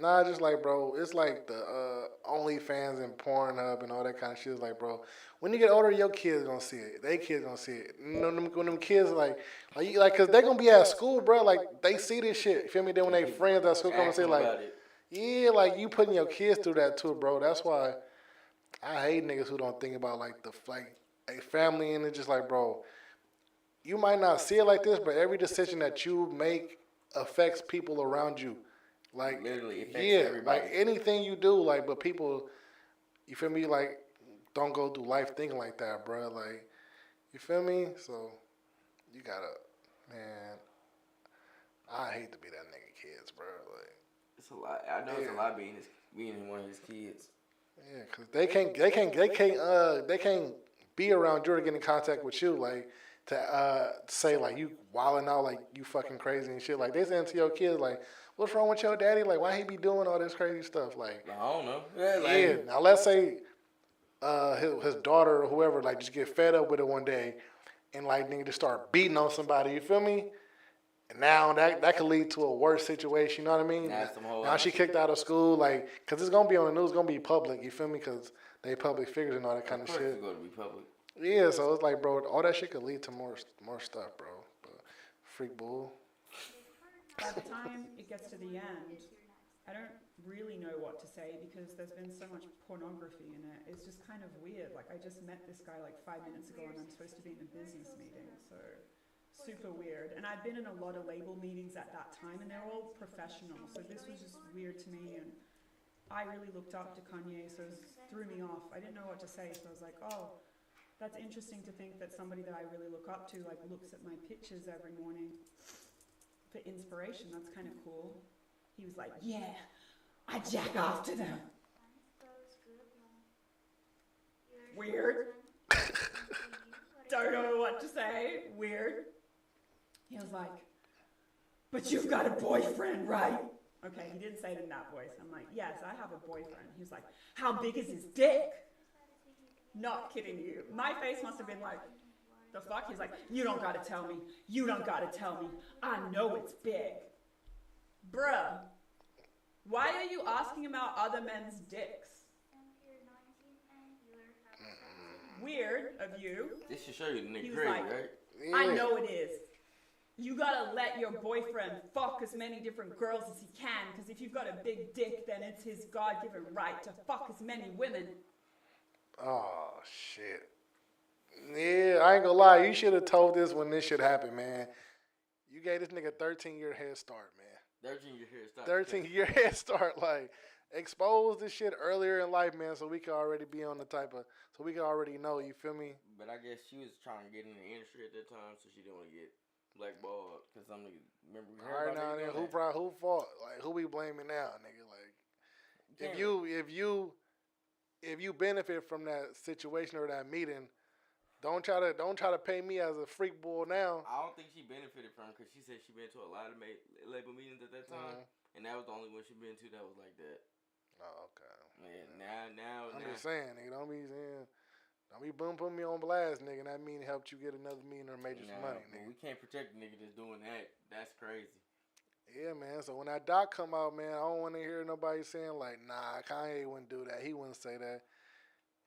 Nah, just like, bro, it's like the OnlyFans and Pornhub and all that kind of shit. It's like, bro, when you get older, your kids gonna see it. They kids gonna see it. You know, when them kids like, cause they gonna be at school, bro. Like, they see this shit. You feel me? Then when they friends at school come and say like, yeah, like you putting your kids through that too, bro. That's why I hate niggas who don't think about like a family and it's just like, bro, you might not see it like this, but every decision that you make affects people around you. Like, literally affects everybody. Like anything you do, like, but people, you feel me, like, don't go through life thinking like that, bro. Like, you feel me? So, you gotta, man, I hate to be that nigga kids, bro. Like, it's a lot. I know it's a lot being one of his kids. Yeah, cause they can't be around you or get in contact with you, like, to say like you wilding out, like you fucking crazy and shit. Like, they saying to your kids, like, what's wrong with your daddy? Like, why he be doing all this crazy stuff? Like, I don't know. Yeah, like, yeah. Now let's say his daughter or whoever like just get fed up with it one day and like nigga just start beating on somebody. You feel me? And now that could lead to a worse situation. You know what I mean? Now she kicked out of school, like, cause it's gonna be on the news, it's gonna be public. You feel me? Cause they public figures and all that kind of shit. It's gonna be public. Yeah, so it's like, bro, all that shit could lead to more stuff, bro. But freak bull. By the time it gets to the end, I don't really know what to say because there's been so much pornography in it. It's just kind of weird. Like, I just met this guy like 5 minutes ago and I'm supposed to be in a business meeting, so super weird. And I'd been in a lot of label meetings at that time and they're all professional, so this was just weird to me. And I really looked up to Kanye, so it threw me off. I didn't know what to say, so I was like, oh, that's interesting to think that somebody that I really look up to like looks at my pictures every morning for inspiration. That's kind of cool. He was like, yeah, I jack off to them. Weird. Don't know what to say. Weird. He was like, but you've got a boyfriend, right? Okay, he didn't say it in that voice. I'm like, yes, I have a boyfriend. He was like, how big is his dick? Not kidding you. My face must have been like, the fuck? He's like, you don't gotta tell me. You don't gotta tell me. I know it's big. Bruh. Why are you asking about other men's dicks? Weird of you. This should show you the nigga He was crazy, like, right? I know it is. You gotta let your boyfriend fuck as many different girls as he can, because if you've got a big dick, then it's his God-given right to fuck as many women. Oh, shit. Yeah, I ain't gonna lie. You should have told this when this shit happened, man. You gave this nigga 13-year head start, man. 13-year head start. 13-year head start. Like, expose this shit earlier in life, man, so we could already be on the type of, so we could already know, you feel me? But I guess she was trying to get in the industry at that time, so she didn't want to get blackballed. Because some niggas, remember we heard about now, who fault? Like, who we blaming now, nigga? Like, if you benefit from that situation or that meeting, don't try to pay me as a freak bull now. I don't think she benefited from it because she said she been to a lot of label meetings at that time, and that was the only one she been to that was like that. Oh, okay. Yeah, now. I'm just saying, nigga, don't be putting me on blast, nigga. That mean helped you get another meeting or made you some money, nigga. We can't protect the nigga that's doing that. That's crazy. Yeah, man. So when that doc come out, man, I don't want to hear nobody saying like, nah, Kanye wouldn't do that. He wouldn't say that.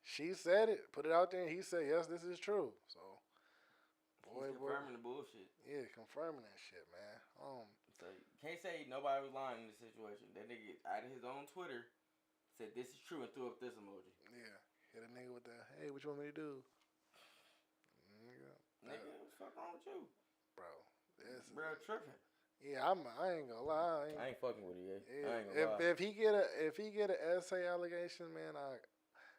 She said it, put it out there, and he said, yes, this is true. So, boy, confirming the bullshit. Yeah, confirming that shit, man. So you can't say nobody was lying in this situation. That nigga out of his own Twitter said this is true and threw up this emoji. Yeah, hit a nigga with the, hey, what you want me to do? Nigga, what the fuck wrong with you? Bro, bro, tripping. Yeah, I ain't gonna lie. I ain't fucking with you. Yeah. I ain't gonna lie. If he get an essay allegation, man,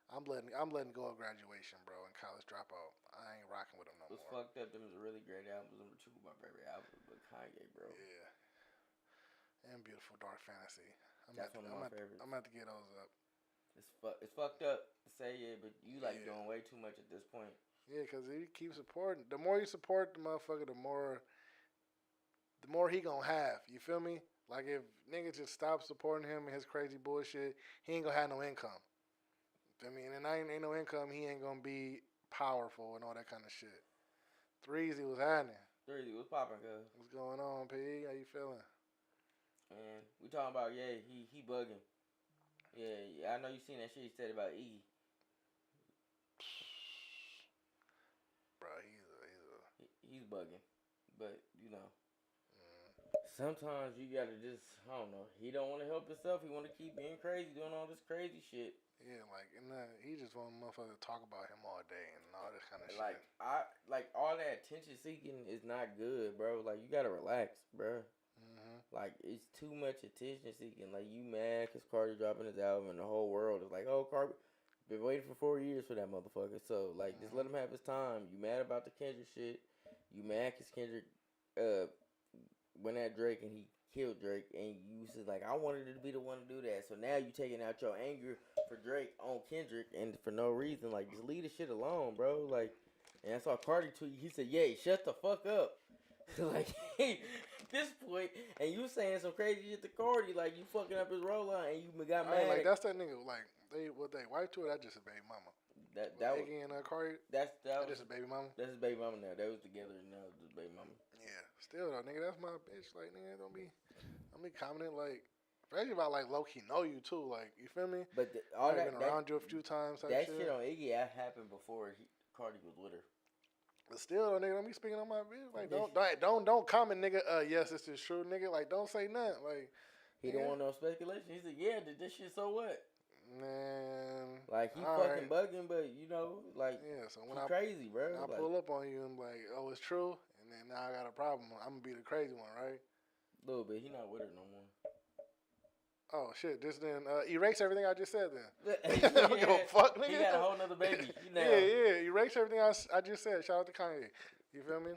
I'm letting go of graduation, bro, and college dropout. I ain't rocking with him no more. What's fucked up? Them was a really great album. Number 2, my favorite album, but Kanye, bro. Yeah. And Beautiful Dark Fantasy. That's one of my favorites. I'm about to get those up. It's fucked up to say it, but you like doing way too much at this point. Yeah, because he keeps supporting. The more you support the motherfucker, the more he gonna have. You feel me? Like if niggas just stop supporting him and his crazy bullshit, he ain't gonna have no income. Feel me? And ain't no income, he ain't gonna be powerful and all that kind of shit. Threezy was happening. Threezy was popping, cuz. What's going on, P? How you feeling? Man, we talking about he bugging. Yeah, I know you seen that shit he said about E. Bro, he's bugging, but you know, sometimes you gotta just, I don't know. He don't want to help himself. He want to keep being crazy, doing all this crazy shit. Yeah, like, and he just want motherfuckers to talk about him all day and all this kind of shit. Like all that attention seeking is not good, bro. Like you gotta relax, bro. Like it's too much attention seeking. Like you mad because Carti dropping his album and the whole world is like, oh, Carti been waiting for 4 years for that motherfucker. So like, just let him have his time. You mad about the Kendrick shit? You mad because Kendrick went at Drake and he killed Drake, and you was like, I wanted to be the one to do that. So now you taking out your anger for Drake on Kendrick and for no reason. Like, just leave the shit alone, bro. Like, and I saw Carti tweet. He said, "Yay, shut the fuck up." Like, at this point, and you saying some crazy shit to Carti, like you fucking up his roll line, and you got mad. Like that's that nigga. Like they wife to it. That's just a baby mama. That was and Carti. That's just a baby mama. That's his baby mama now. They was together and now it's his baby mama. Yeah, still though, nigga, that's my bitch. Like, nigga, don't be commenting like, especially about like low key know you too. Like, you feel me? But all that been around you a few times. That shit on Iggy happened before Carti was with her. But still, though, nigga, don't be speaking on my bitch. Like, don't comment, nigga. Yes, this is true, nigga. Like, don't say nothing. Like, he don't want no speculation. He said, "Yeah, did this shit? So what?" Man, like he fucking bugging, but you know, like so when crazy, bro. I pull up on you and like, oh, it's true, and then now I got a problem. I'm gonna be the crazy one, right? A little bit. He not with her no more. Oh shit! Just then erase everything I just said. Then I don't give a fuck, nigga. He got a whole nother baby. Yeah. Erase everything I just said. Shout out to Kanye. You feel me?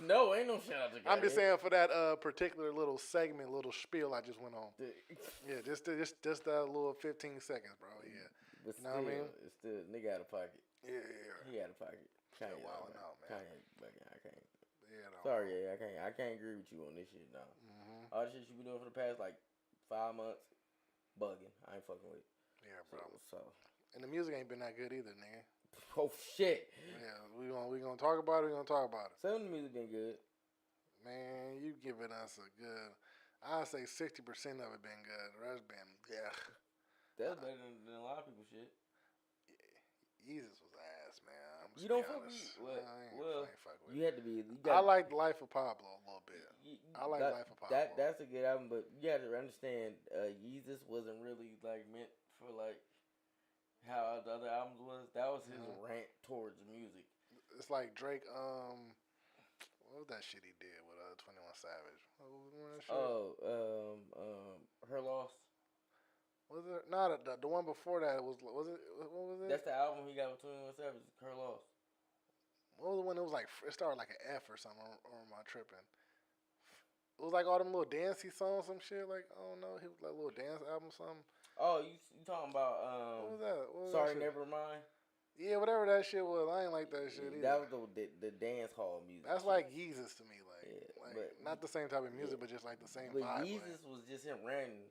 No, ain't no shout out to Kanye. I'm just saying for that particular little segment, little spiel I just went on. Yeah, just that little 15 seconds, bro. Yeah. But you know what I mean? It's still nigga out of pocket. Yeah. He out of pocket. Kanye wild out, man. Kanye bugging. I can't. Yeah. No. Sorry, I can't agree with you on this shit. No. All the shit you been doing for the past like 5 months, bugging. I ain't fucking with. Yeah, bro. So. And the music ain't been that good either, nigga. Oh shit. Yeah, we gonna talk about it. We gonna talk about it. Some of the music been good. Man, you giving us a good. I'd say 60% of it been good. The rest been That's better than a lot of people's shit. Jesus was ass, man. You don't fuck with well, you had to be. I like Life of Pablo a little bit. I like Life of Pablo. That's a good album, but you got to understand, Yeezus wasn't really like meant for like how the other albums was. That was his rant towards music. It's like Drake. What was that shit he did with 21 Savage? What was that shit? Her Loss. Was it not the one before that? Was it? What was it? That's the album he got with 21 Savage. Her Loss. What was the one that was like? It started like an F or something. Or am I tripping? It was like all them little dancey songs, some shit. Like I don't know. He was like a little dance album, something. Oh, you talking about? What was that? What was Sorry, that Never Mind. Yeah, whatever that shit was. I ain't like that shit either. That was the dance hall music. That's like Yeezus to me. Like, but not the same type of music, but just like the same but vibe. Yeezus was just him ranting.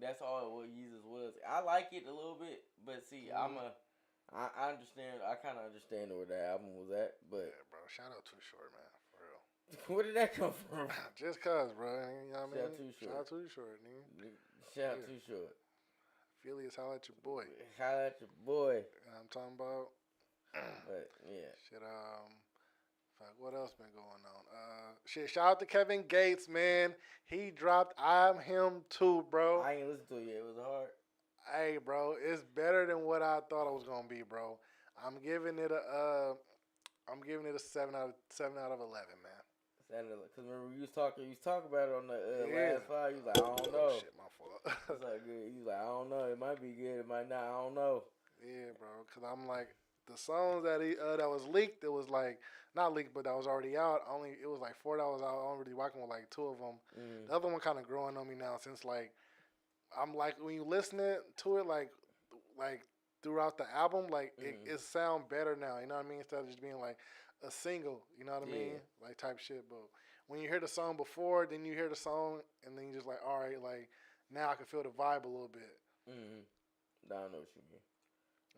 That's all what Yeezus was. I like it a little bit, but see, I understand. I kind of understand where the album was at, but yeah, bro. Shout out Too Short, man, for real. Where did that come from? Just cause, bro. You know what I mean? Shout out Too Short. Shout out Too Short, nigga. Shout out Too Short. Phillies, holla at your boy. Holla at your boy. You know what I'm talking about? But yeah. Shit. Fuck. What else been going on? Shit. Shout out to Kevin Gates, man. He dropped I'm Him Too, bro. I ain't listened to it yet. It was hard. Hey, bro, it's better than what I thought it was gonna be, bro. I'm giving it a 7 out of 11, man. Because remember you was talking about it on the last file. You was like, I don't know. Shit, my fault. It's like good. You was like, I don't know. It might be good. It might not. I don't know. Yeah, bro. Because I'm like, the songs that that was leaked, it was like not leaked, but that was already out. It was like 4 hours out. I'm really rocking with like 2 of them. The other one kind of growing on me now since like I'm like when you listening to it like throughout the album, like it sound better now. You know what I mean? Instead of just being like a single, you know what I mean? Like type shit. But when you hear the song before, then you hear the song, and then you just like, all right, like now I can feel the vibe a little bit. I know what you mean.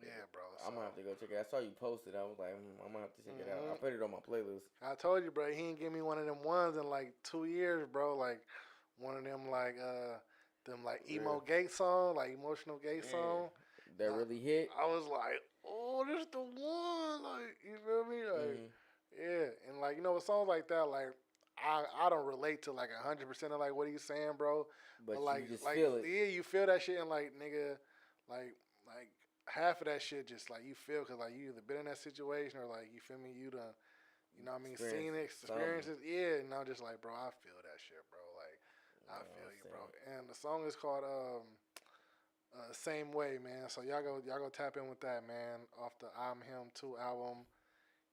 Yeah, bro. I'm gonna have to go check it out. I saw you post it. I was like, I'm gonna have to check it out. I put it on my playlist. I told you, bro. He ain't give me one of them ones in like 2 years, bro. Like one of them like emo gay song, like emotional gay song. That really hit. I was like, oh, this the one. Like, you feel me? Like, yeah. And like, you know, with songs like that, like, I don't relate to like 100% of like what he's saying, bro. But like, you just feel it. Yeah, you feel that shit, and like, nigga, like half of that shit just like you feel, cause like you either been in that situation or like you feel me, you done, you know what I mean, seen it, experiences. Yeah, and I'm just like, bro, I feel that shit, bro. Like, I feel you, bro. And the song is called Same Way, man. So y'all go tap in with that, man, off the I'm Him Too album.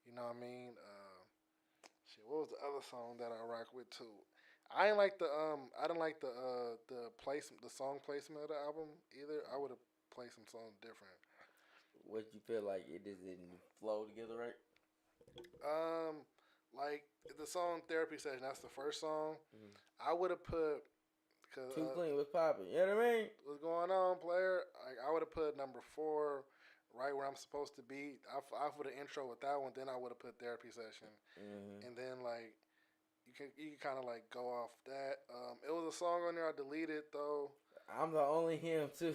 You know what I mean? Shit, what was the other song that I rock with too? I didn't like the song placement of the album either. I would have played some songs different. What you feel like it just didn't flow together, right? Like the song Therapy Session, that's the first song. I would have put Too Clean was popping. You know what I mean? What's going on, player? Like I would have put number 4 right where I'm supposed to be. I put an intro with that one. Then I would have put Therapy Session, and then like you can kind of like go off that. It was a song on there I deleted though. I'm the only Him Too.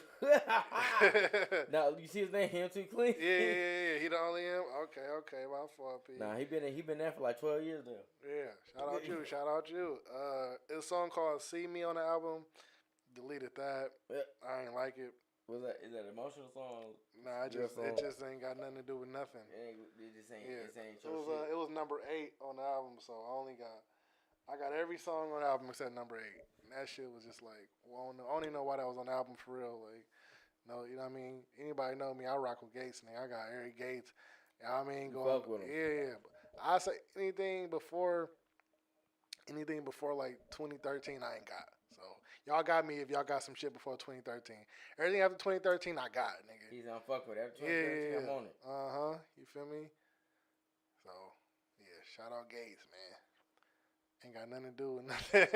Now you see his name, Him Too Clean. Yeah. He the only him. Okay, my fault, P. Nah, he been there for like 12 years now. Yeah, shout out you. It's a song called "See Me" on the album. Deleted that. I ain't like it. Is that an emotional song? Nah, it just ain't got nothing to do with nothing. It just ain't. Yeah. It ain't It was number 8 on the album, so I got every song on the album except number 8. And that shit was just like, well, I don't even know why that was on the album for real. Like, no, you know what I mean? Anybody know me? I rock with Gates, nigga. I got Eric Gates. You know what I mean? Fuck with him. Yeah. But I say anything before like 2013, I ain't got. So y'all got me if y'all got some shit before 2013. Everything after 2013, I got, nigga. He's on fuck with it. After 2013, I'm on it. You feel me? So yeah, shout out Gates, man. Ain't got nothing to do with nothing.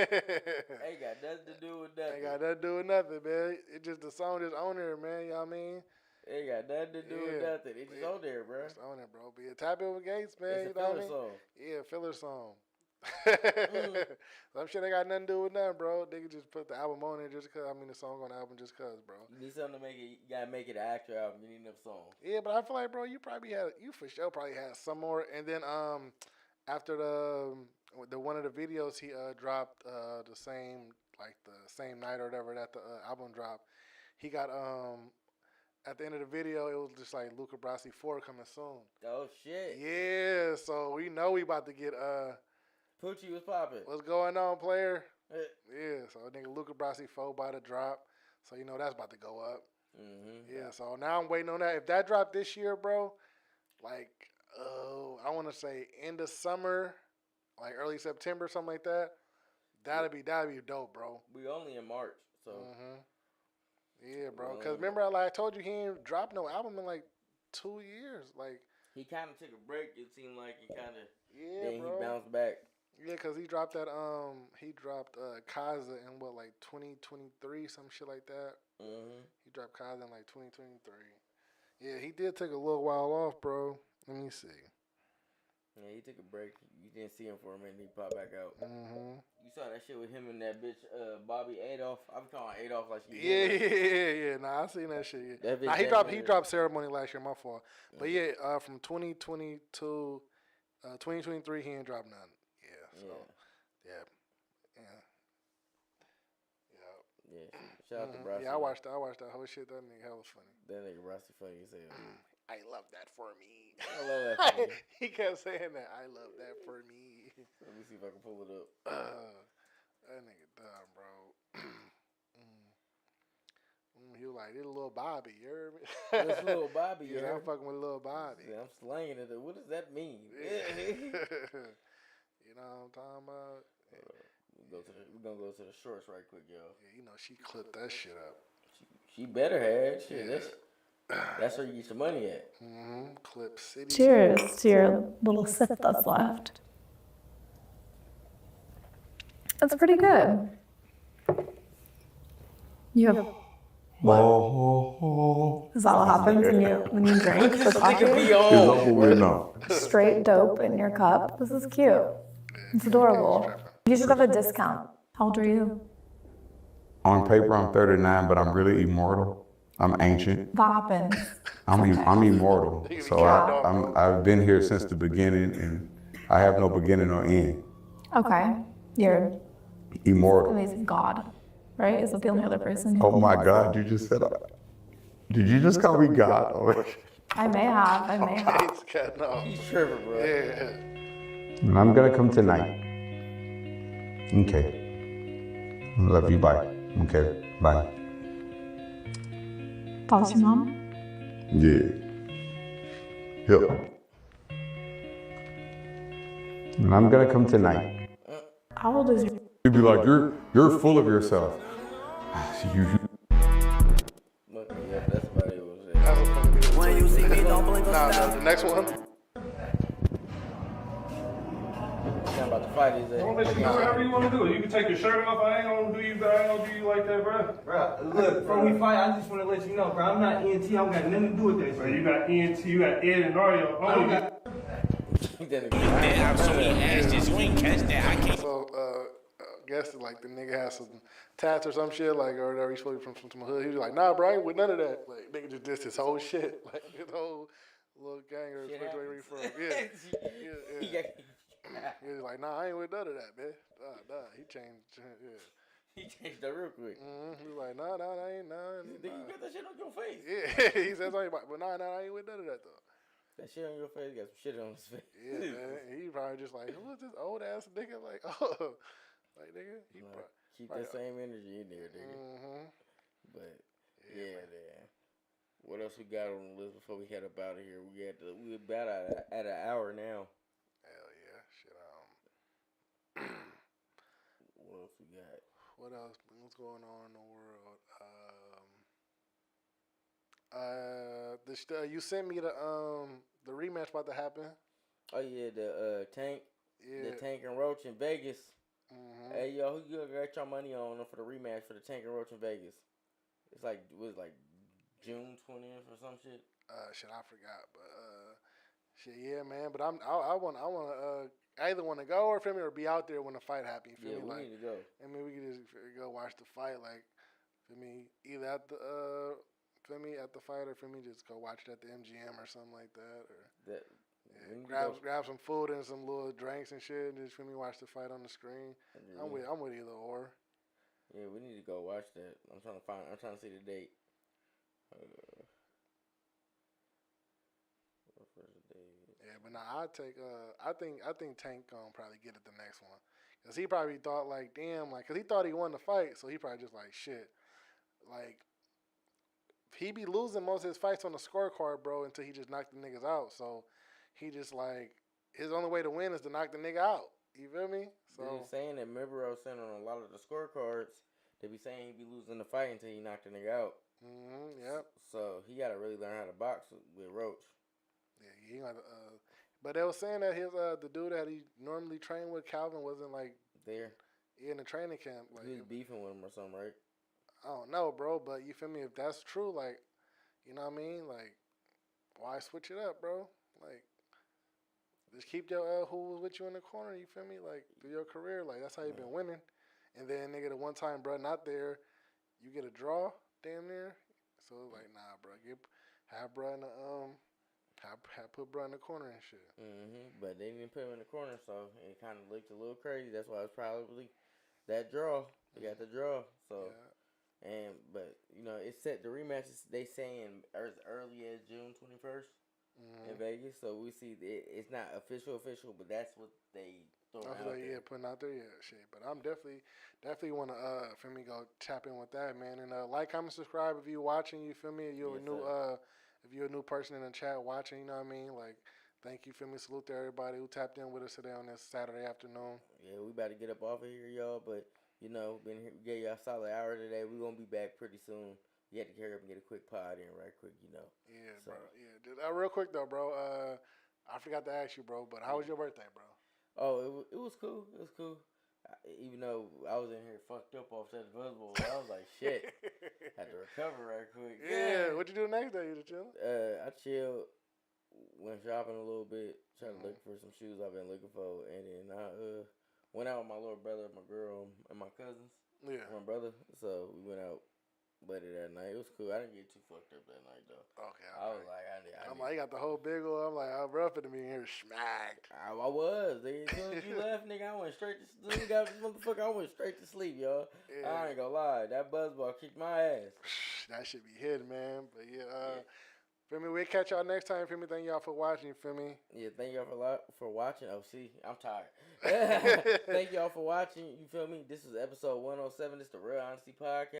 Ain't got nothing to do with nothing. Ain't got nothing to do with nothing, man. It just the song is on there, man. You know what I mean? Ain't got nothing to do with nothing. It's just on there, bro. It's on there, bro. But yeah, tap in with Gates, man. It's a filler song. Yeah, filler song. Some shit ain't got nothing to do with nothing, bro. They could just put the album on there just cause. I mean, the song on the album just cause, bro. You need something to make it. You gotta make it an actual album. You need enough songs. Yeah, but I feel like, bro, you for sure probably had some more. And then after the one of the videos he dropped the same night or whatever that the album dropped, he got at the end of the video it was just like Luca Brasi 4 coming soon. Oh shit. Yeah, so we know we about to get Poochie was popping. What's going on, player? Yeah, so nigga Luca Brasi 4 by the drop. So you know that's about to go up. Mm-hmm. Yeah, so now I'm waiting on that. If that dropped this year, bro, like I want to say end of summer, like early September, something like that. That'd be dope, bro. We only in March, so. Mm-hmm. Yeah, bro. Cause remember, I told you he ain't dropped no album in like 2 years. Like he kind of took a break. It seemed like he kind of. Yeah, then bro. He bounced back. Yeah, cause he dropped that. He dropped Kaza in what, like 2023, some shit like that. Mm-hmm. He dropped Kaza in like 2023. Yeah, he did take a little while off, bro. Let me see. Yeah, he took a break. You didn't see him for a minute. He popped back out. Mm-hmm. You saw that shit with him and that bitch, Bobby Adolph. I'm calling Adolph like she. Yeah. Nah, I seen that shit. Yeah. Nah, he dropped Ceremony last year. My fault. But yeah, from 2022, 2023, he ain't dropped nothing. Yeah. So yeah. Shout out to Brasi. Yeah, I watched that whole shit. That nigga hella funny. That nigga Brasi funny as hell. I love that for me. I love that for me. He kept saying that. I love that for me. Let me see if I can pull it up. That nigga dumb, bro. He was like, this little Bobby, you heard me? This little Bobby, yeah. I'm fucking with little Bobby. Yeah, I'm slanging it. What does that mean? Yeah. You know what I'm talking about? We're gonna go to the shorts right quick, yo. Yeah, you know, she clipped that shit up. She better have. Shit, that's where you get your money at. Mm-hmm. Clip City. Cheers to your little sip that's left. That's pretty good. You have what? Is that what happens when you drink with coffee? Straight dope in your cup. This is cute. It's adorable. You should have a discount. How old are you? On paper, I'm 39, but I'm really immortal. I'm ancient. What happens? I'm immortal. So I've been here since the beginning, and I have no beginning or end. Okay. You're immortal. Amazing God, right? Is that the only other person? Oh my God, you just said did you just call me God? I may have. He's tripping, bro. Yeah. And I'm gonna come tonight. Okay. Love you, bye. Okay, bye. That was your mom? Yeah. Yep. And I'm gonna come tonight. How old is you? You'd be like, you're full of yourself. That's about it. When you see me, don't blink or stop. The next one. I'm about to fight his ass. Don't let you do whatever you want to do. You can take your shirt off. I ain't gonna do you like that, bro. Bro, look, before we fight, I just want to let you know, bro. I'm not ENT. I don't got nothing to do with that. Bro, you got ENT. You got Ed and Mario. So, I guess like the nigga has some tats or some shit, like, or whatever. He's supposed to be from some hood. He was like, nah, bro, I ain't with none of that. Like, nigga just dissed his whole shit. Like, his whole little gang or where he from. Yeah. He was like, nah, I ain't with none of that, man. Nah. He changed, yeah. He changed that real quick. He was like, nah, I ain't, nah. You got that shit on your face. Yeah, he says something about, but nah, I ain't with none of that, though. That shit on your face got some shit on his face. Yeah, man. He probably just like, who is this old ass nigga? Like, oh. Like, nigga. Keep that same energy in there, nigga. Mm-hmm. But, yeah, man. What else we got on the list before we head up out of here? We're about at an hour now. Hell yeah. Shit, what else we got? What else? What's going on in the world? You sent me the rematch about to happen. Oh yeah, the Tank, the Tank and Roach in Vegas. Mm-hmm. Hey yo, who you got your money on for the rematch for the Tank and Roach in Vegas? It's like June 20th or some shit. Shit, I forgot, but Shit, yeah, man. But I want I either want to go or feel me, or be out there when the fight happens. Feel me? We Like, need to go. I mean, we could just go watch the fight. Like, feel me, either at the feel me at the fight, or feel me just go watch it at the MGM or something like that, or grab some food and some little drinks and shit, and just feel me watch the fight on the screen. Yeah. I'm with either or. Yeah, we need to go watch that. I'm trying to see the date. Yeah, but nah, I think Tank gonna probably get it the next one, cause he probably thought like, damn, like, cause he thought he won the fight, so he probably just like, shit, like, he be losing most of his fights on the scorecard, bro, until he just knocked the niggas out. So he just like, his only way to win is to knock the nigga out. You feel me? So they're saying that, remember I was saying on a lot of the scorecards, they be saying he be losing the fight until he knocked the nigga out. Yep. So he gotta really learn how to box with Roach. Yeah, he got. But they were saying that his the dude that he normally trained with, Calvin, wasn't like there in the training camp. Like, he was beefing with him or something, right? I don't know, bro. But you feel me? If that's true, like, you know what I mean? Like, why switch it up, bro? Like, just keep your who was with you in the corner. You feel me? Like, through your career, like, that's how you been winning. And then nigga, the one time, bro, not there, you get a draw, damn near. So like, nah, bro, have bro in the have put bro in the corner and shit. But they didn't put him in the corner, so it kind of looked a little crazy. That's why it's probably that draw. They got the draw. So, but you know, it's set. The rematches they saying as early as June 21st in Vegas. So we see it's not official, but that's what they throwing out there. Yeah, putting out there, yeah, shit. But I'm definitely want to feel me, go tap in with that, man. And like, comment, subscribe if you watching. You feel me? If you're if you're a new person in the chat watching, you know what I mean? Like, thank you, feel me? Salute to everybody who tapped in with us today on this Saturday afternoon. Yeah, we about to get up off of here, y'all. But you know, been here, we gave y'all a solid hour today. We're gonna be back pretty soon. We had to carry up and get a quick pod in right quick, you know. Yeah, so. Bro. Yeah, dude, real quick though, bro. I forgot to ask you, bro. But how was your birthday, bro? Oh, it was cool. It was cool. Even though I was in here fucked up off that Buzzbowl, I was like, shit. Had to recover right quick. Yeah. What you do the next day? You just chill? I chilled, went shopping a little bit, tried to look for some shoes I've been looking for, and then I went out with my little brother, my girl, and my cousins. Yeah. My brother. So we went out later that night. It was cool. I didn't get too fucked up that night though. Okay. I was like, I'm like, you got the whole big one. I'm like, I'm rough to be in here smacked. I was. As soon as you left, nigga, I went straight to sleep. I went straight to sleep, y'all. Yeah. I ain't gonna lie. That buzzball kicked my ass. That should be hidden, man. But yeah, feel me? We'll catch y'all next time. Feel me? Thank y'all for watching. You feel me? Yeah, thank y'all for watching. Oh, see, I'm tired. Thank y'all for watching. You feel me? This is episode 107. This is the Real Honesty Podcast.